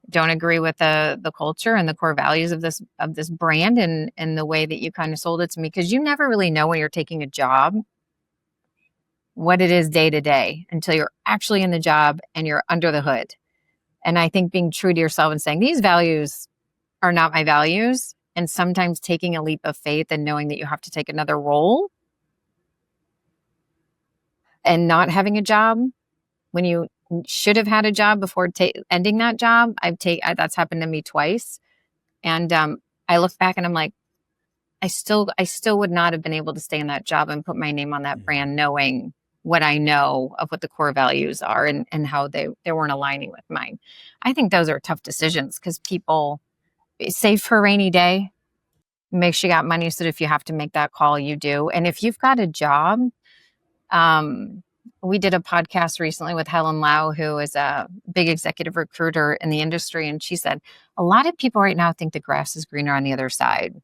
don't agree with the culture and the core values of this brand and the way that you kind of sold it to me, because you never really know when you're taking a job what it is day to day until you're actually in the job and you're under the hood. And I think being true to yourself and saying, these values are not my values, and sometimes taking a leap of faith and knowing that you have to take another role and not having a job when you should have had a job before ending that job. That's happened to me twice. And I look back and I'm like, I still would not have been able to stay in that job and put my name on that brand, knowing what I know of what the core values are and how they weren't aligning with mine. I think those are tough decisions because people save for a rainy day, make sure you got money so that if you have to make that call, you do. And if you've got a job, we did a podcast recently with Helen Lau, who is a big executive recruiter in the industry. And she said, a lot of people right now think the grass is greener on the other side.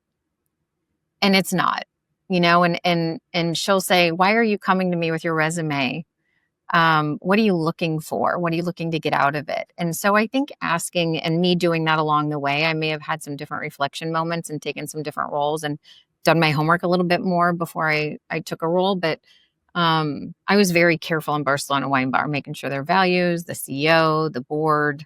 And it's not, and she'll say, why are you coming to me with your resume? What are you looking for? What are you looking to get out of it? And so I think asking and me doing that along the way, I may have had some different reflection moments and taken some different roles and done my homework a little bit more before I took a role. But I was very careful in Barcelona Wine Bar, making sure their values, the CEO, the board,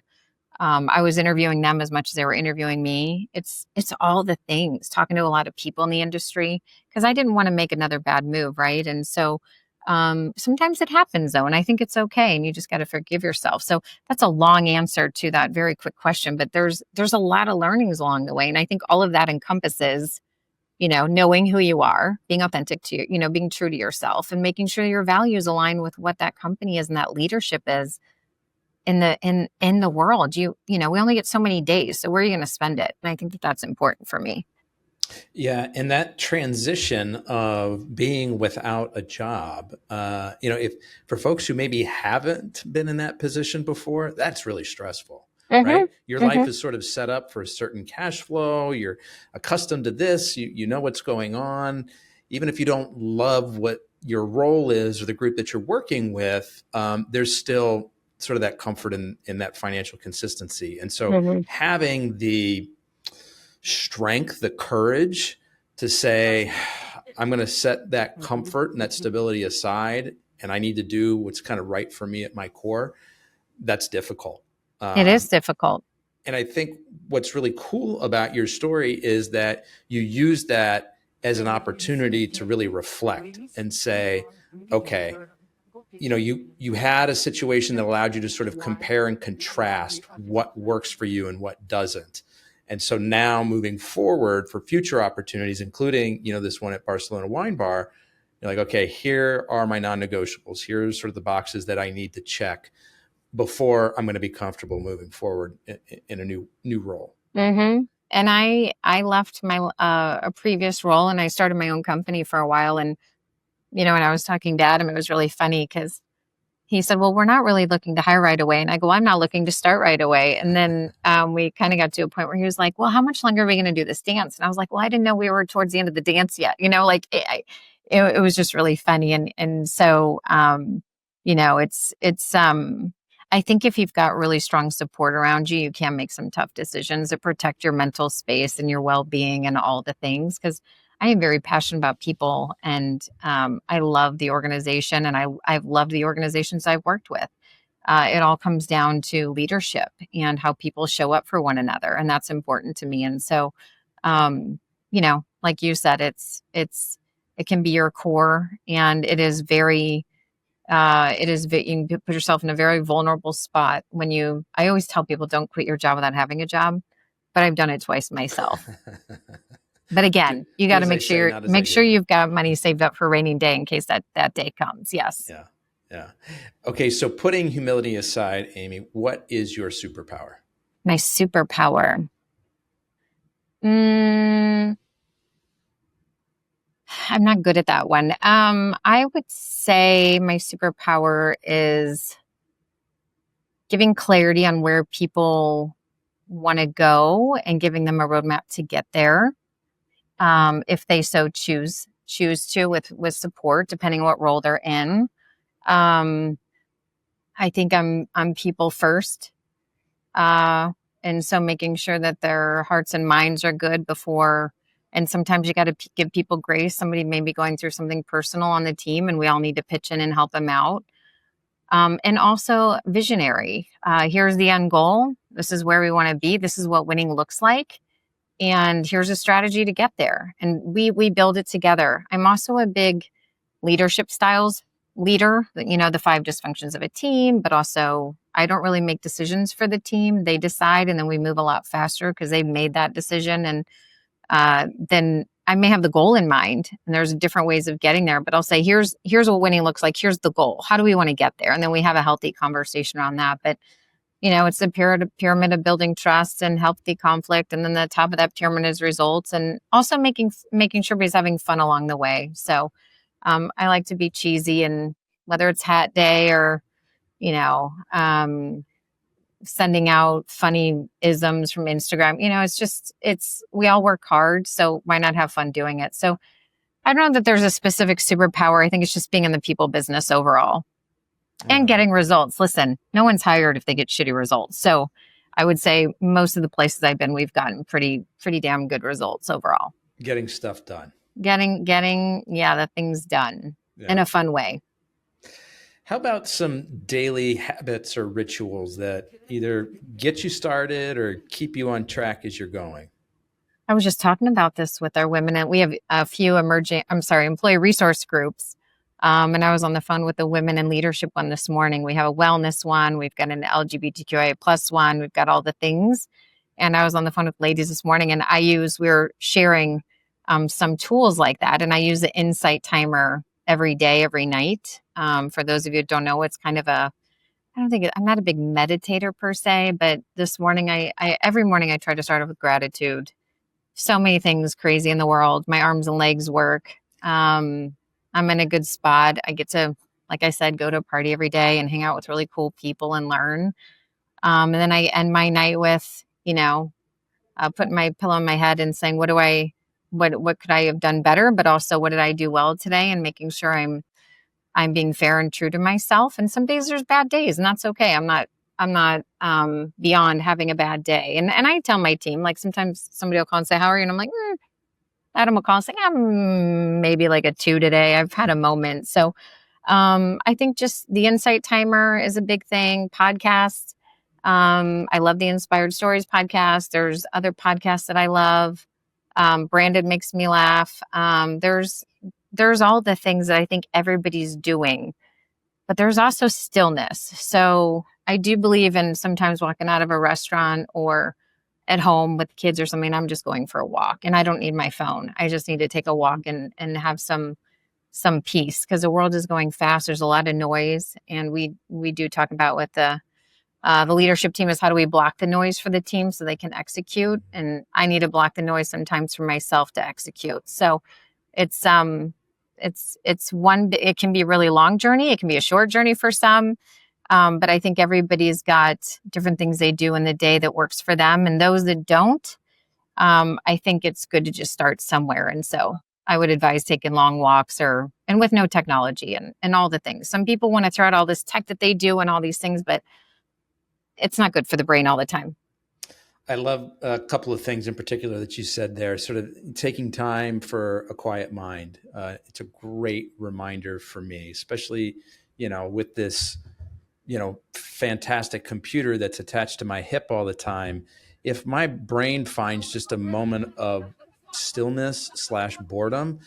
I was interviewing them as much as they were interviewing me. It's all the things, talking to a lot of people in the industry because I didn't want to make another bad move, right? And so sometimes it happens though, and I think it's okay, and you just got to forgive yourself. So that's a long answer to that very quick question, but there's a lot of learnings along the way, and I think all of that encompasses, knowing who you are, being authentic to you, being true to yourself, and making sure your values align with what that company is and that leadership is in the world. We only get so many days, so where are you going to spend it? And I think that that's important for me. Yeah, and that transition of being without a job, if for folks who maybe haven't been in that position before, that's really stressful, right? Your life is sort of set up for a certain cash flow. You're accustomed to this. You know what's going on. Even if you don't love what your role is or the group that you're working with, there's still sort of that comfort in that financial consistency. And so having the strength, the courage to say, I'm going to set that comfort and that stability aside, and I need to do what's kind of right for me at my core, that's difficult. It is difficult. And I think what's really cool about your story is that you use that as an opportunity to really reflect and say, okay, you had a situation that allowed you to sort of compare and contrast what works for you and what doesn't. And so now moving forward for future opportunities, including, this one at Barcelona Wine Bar, you're like, okay, here are my non-negotiables. Here's sort of the boxes that I need to check before I'm going to be comfortable moving forward in a new role. And I left my a previous role and I started my own company for a while. And, when I was talking to Adam, it was really funny because he said, well, we're not really looking to hire right away. And I go, I'm not looking to start right away. And then we kind of got to a point where he was like, well, how much longer are we going to do this dance? And I was like, well, I didn't know we were towards the end of the dance yet. It was just really funny. And so, it's I think if you've got really strong support around you, you can make some tough decisions that protect your mental space and your well-being and all the things. Because I am very passionate about people, and I love the organization, and I've loved the organizations I've worked with. It all comes down to leadership and how people show up for one another, and that's important to me. And so, like you said, it can be your core, and it is very. You can put yourself in a very vulnerable spot I always tell people, don't quit your job without having a job, but I've done it twice myself. But again, you got to make sure you've got money saved up for a rainy day in case that day comes. Yes. Yeah. Okay. So putting humility aside, Amy, what is your superpower? My superpower. I'm not good at that one. I would say my superpower is giving clarity on where people want to go and giving them a roadmap to get there. If they so choose to with support, depending on what role they're in. I think I'm people first. And so making sure that their hearts and minds are good before And sometimes you got to give people grace. Somebody may be going through something personal on the team, and we all need to pitch in and help them out. And also visionary. Here's the end goal. This is where we want to be. This is what winning looks like. And here's a strategy to get there. And we build it together. I'm also a big leadership styles leader, the 5 dysfunctions of a team, but also I don't really make decisions for the team. They decide, and then we move a lot faster because they've made that decision. And then I may have the goal in mind, and there's different ways of getting there, but I'll say, here's what winning looks like. Here's the goal. How do we want to get there? And then we have a healthy conversation around that. But it's a pyramid of building trust and healthy conflict. And then the top of that pyramid is results, and also making sure everybody's having fun along the way. So I like to be cheesy, and whether it's hat day or, sending out funny isms from Instagram, we all work hard. So why not have fun doing it? So I don't know that there's a specific superpower. I think it's just being in the people business overall. And getting results. Listen, no one's hired if they get shitty results. So I would say most of the places I've been, we've gotten pretty damn good results overall. Getting stuff done. Getting the things done in a fun way. How about some daily habits or rituals that either get you started or keep you on track as you're going? I was just talking about this with our women, and we have a few employee resource groups. And I was on the phone with the women in leadership one this morning. We have a wellness one. We've got an LGBTQIA plus one. We've got all the things. And I was on the phone with ladies this morning, and we're sharing some tools like that. And I use the insight timer every day, every night. For those of you who don't know, it's kind of I'm not a big meditator per se, but this morning, every morning I try to start off with gratitude. So many things crazy in the world. My arms and legs work. I'm in a good spot. I get to, like I said, go to a party every day and hang out with really cool people and learn. And then I end my night with, putting my pillow on my head and saying, what could I have done better? But also, what did I do well today? And making sure I'm being fair and true to myself. And some days there's bad days, and that's okay. I'm not beyond having a bad day. And I tell my team, like, sometimes somebody will call and say, how are you? And I'm like, Adam will call and say, I'm maybe like a 2 today. I've had a moment. So I think just the insight timer is a big thing. Podcasts. I love the Inspired Stories podcast. There's other podcasts that I love. Branded makes me laugh. There's all the things that I think everybody's doing, but there's also stillness. So I do believe in sometimes walking out of a restaurant or at home with kids or something, I'm just going for a walk, and I don't need my phone. I just need to take a walk and have some peace, because the world is going fast. There's a lot of noise, and we do talk about with the leadership team is how do we block the noise for the team so they can execute. And I need to block the noise sometimes for myself to execute. So it can be a really long journey. It can be a short journey for some. But I think everybody's got different things they do in the day that works for them. And those that don't, I think it's good to just start somewhere. And so I would advise taking long walks and with no technology and all the things. Some people want to throw out all this tech that they do and all these things, but it's not good for the brain all the time. I love a couple of things in particular that you said there, sort of taking time for a quiet mind. It's a great reminder for me, especially, with this, fantastic computer that's attached to my hip all the time. If my brain finds just a moment of stillness / boredom,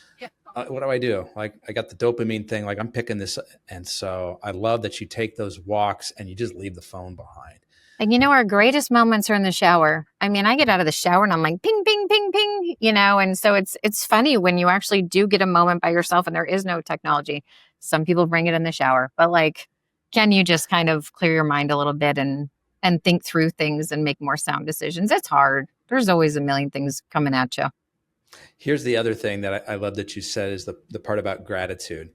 what do? Like, I got the dopamine thing, like I'm picking this. And so I love that you take those walks and you just leave the phone behind. And our greatest moments are in the shower. I mean, I get out of the shower and I'm like, ping, ping, ping, ping, and so it's funny when you actually do get a moment by yourself and there is no technology. Some people bring it in the shower, but can you just kind of clear your mind a little bit and think through things and make more sound decisions? It's hard. There's always a million things coming at you. Here's the other thing that I love that you said is the part about gratitude.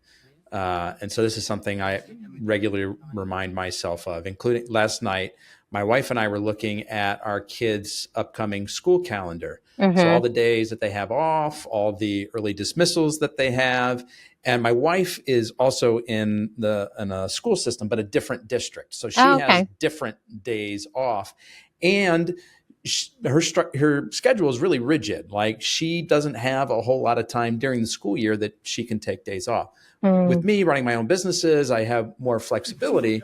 And so this is something I regularly remind myself of, including last night. My wife and I were looking at our kids' upcoming school calendar. Mm-hmm. So all the days that they have off, all the early dismissals that they have. And my wife is also in a school system, but a different district. So she has different days off. And her schedule is really rigid. Like she doesn't have a whole lot of time during the school year that she can take days off. With me running my own businesses, I have more flexibility.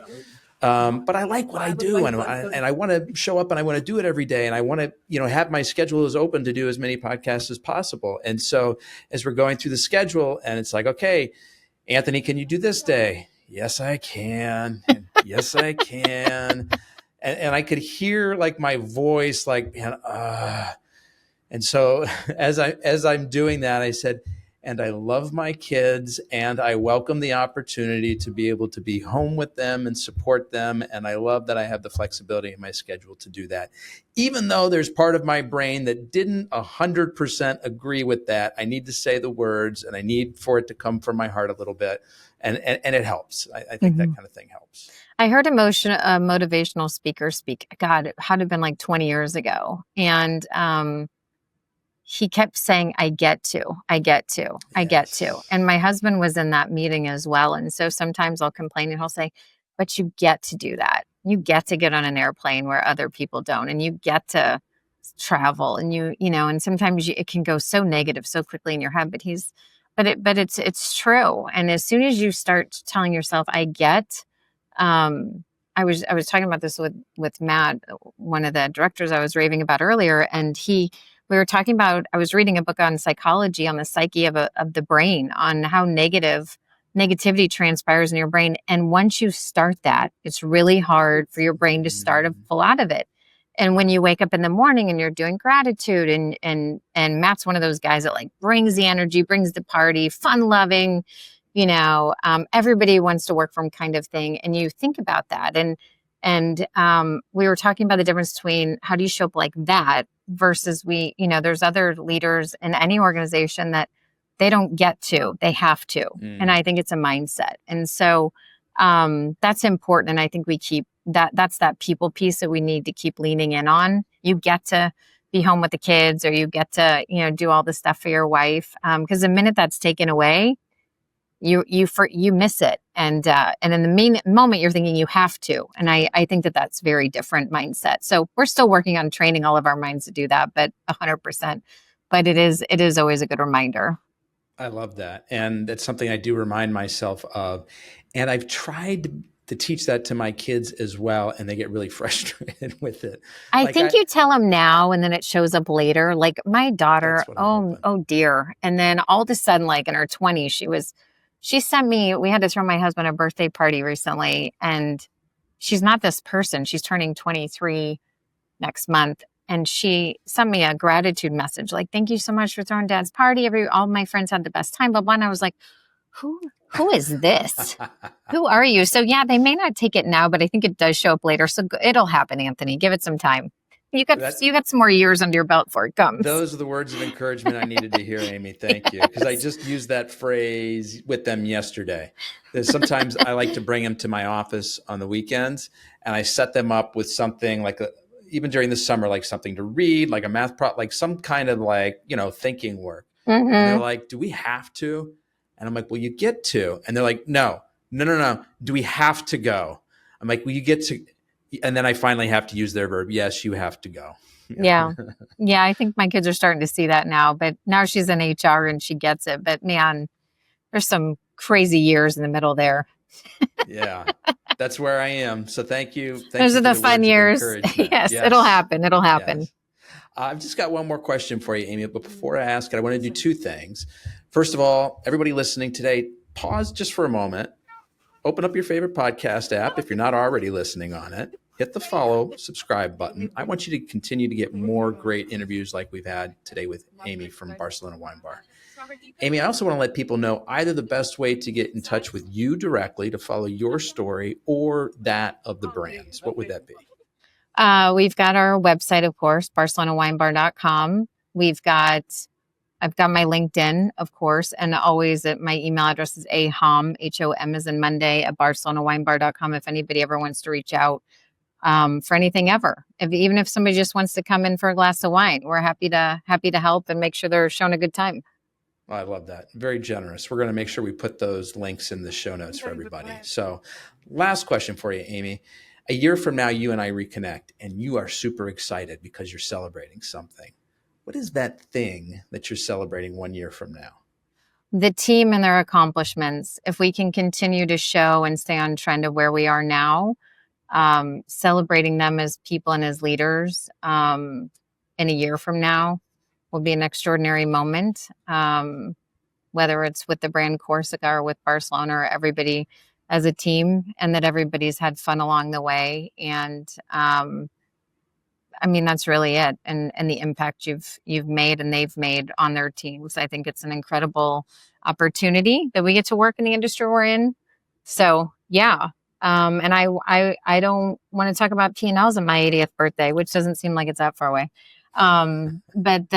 But I like what I do, and I want to show up, and I want to do it every day, and I want to, have my schedule is open to do as many podcasts as possible. And so, as we're going through the schedule, and it's like, okay, Anthony, can you do this day? Yes, I can. Yes, I can. And I could hear like my voice, like, man, and so as I'm doing that, I said, and I love my kids, and I welcome the opportunity to be able to be home with them and support them. And I love that I have the flexibility in my schedule to do that. Even though there's part of my brain that didn't 100% agree with that, I need to say the words, and I need for it to come from my heart a little bit. And it helps. I think that kind of thing helps. I heard a motivational speaker speak. God, it had to have been like 20 years ago. And he kept saying, I get to. And my husband was in that meeting as well. And so sometimes I'll complain and he'll say, but you get to do that. You get to get on an airplane where other people don't. And you get to travel. And and sometimes it can go so negative so quickly in your head. But it's true. And as soon as you start telling yourself, I get, I was talking about this with Matt, one of the directors I was raving about earlier, and we were talking about, I was reading a book on psychology, on the psyche of the brain, on how negativity transpires in your brain. And once you start that, it's really hard for your brain to start to pull out of it. And when you wake up in the morning and you're doing gratitude, and Matt's one of those guys that like brings the energy, brings the party, fun loving, everybody wants to work from kind of thing. And you think about that. And we were talking about the difference between how do you show up like that versus there's other leaders in any organization that they don't get to, they have to. And I think it's a mindset. And so that's important. And I think we keep that's that people piece that we need to keep leaning in on. You get to be home with the kids, or you get to, do all the stuff for your wife. Because the minute that's taken away, you miss it. And in the moment you're thinking you have to. And I think that's very different mindset. So we're still working on training all of our minds to do that, but 100%. But it is always a good reminder. I love that. And that's something I do remind myself of. And I've tried to teach that to my kids as well, and they get really frustrated with it. I think you tell them now, and then it shows up later. Like my daughter, oh dear. And then all of a sudden, like in her 20s, she sent me, we had to throw my husband a birthday party recently, and she's not this person. She's turning 23 next month. And she sent me a gratitude message, like, thank you so much for throwing Dad's party. All my friends had the best time, blah, blah. And I was like, who is this? Who are you? So yeah, they may not take it now, but I think it does show up later. So it'll happen, Anthony. Give it some time. You got some more years under your belt before it comes. Those are the words of encouragement I needed to hear, Amy. Thank you. Because I just used that phrase with them yesterday. Sometimes I like to bring them to my office on the weekends, and I set them up with something like even during the summer, like something to read, like a math problem, like some kind of thinking work. Mm-hmm. And they're like, do we have to? And I'm like, well, you get to. And they're like, no. Do we have to go? I'm like, well, you get to. And then I finally have to use their verb. Yes, you have to go. Yeah. Yeah. I think my kids are starting to see that now, but now she's in HR and she gets it. But man, there's some crazy years in the middle there. Yeah. That's where I am. So thank you. Those are the fun years. Yes, it'll happen. Yes. I've just got one more question for you, Amy. But before I ask it, I want to do two things. First of all, everybody listening today, pause just for a moment. Open up your favorite podcast app if you're not already listening on it. Hit the follow, subscribe button. I want you to continue to get more great interviews like we've had today with Amy from Barcelona Wine Bar. Amy, I also want to let people know either the best way to get in touch with you directly to follow your story or that of the brands. What would that be? We've got our website, of course, barcelonawinebar.com. I've got my LinkedIn, of course, and always my email address is ahom, HOM as in Monday, at barcelonawinebar.com if anybody ever wants to reach out for anything ever. Even if somebody just wants to come in for a glass of wine, we're happy to help and make sure they're shown a good time. I love that. Very generous. We're going to make sure we put those links in the show notes for everybody. So last question for you, Amy. A year from now, you and I reconnect and you are super excited because you're celebrating something. What is that thing that you're celebrating 1 year from now? The team and their accomplishments. If we can continue to show and stay on trend of where we are now, celebrating them as people and as leaders in a year from now will be an extraordinary moment. Whether it's with the brand Corsica or with Barcelona or everybody as a team, and that everybody's had fun along the way. And I mean, that's really it. And the impact you've made and they've made on their teams. I think it's an incredible opportunity that we get to work in the industry we're in. So yeah. And I don't want to talk about P&Ls on my 80th birthday, which doesn't seem like it's that far away. But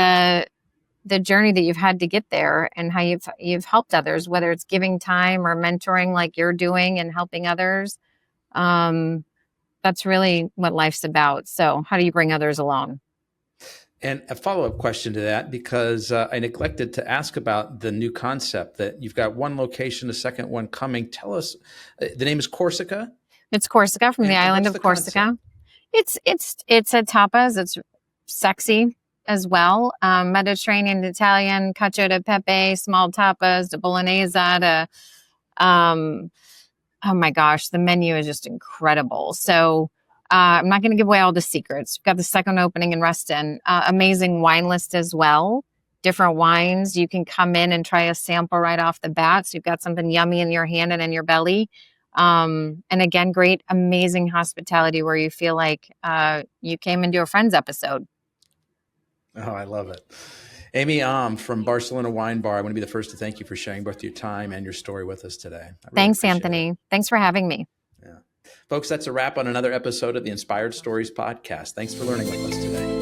the journey that you've had to get there and how you've helped others, whether it's giving time or mentoring like you're doing and helping others. That's really what life's about. So how do you bring others along? And a follow-up question to that, because I neglected to ask about the new concept that you've got one location, a second one coming. Tell us, the name is Corsica? It's Corsica from the island of Corsica. It's a tapas. It's sexy as well. Mediterranean, Italian, cacio de pepe, small tapas, the bolognese, oh my gosh, the menu is just incredible. So I'm not going to give away all the secrets. We've got the second opening in Reston. Amazing wine list as well. Different wines. You can come in and try a sample right off the bat. So you've got something yummy in your hand and in your belly. And again, great, amazing hospitality where you feel like you came into a Friends episode. Oh, I love it. Amy from Barcelona Wine Bar, I want to be the first to thank you for sharing both your time and your story with us today. Thanks, Anthony. Thanks for having me. Yeah. Folks, that's a wrap on another episode of the Inspired Stories podcast. Thanks for learning with us today.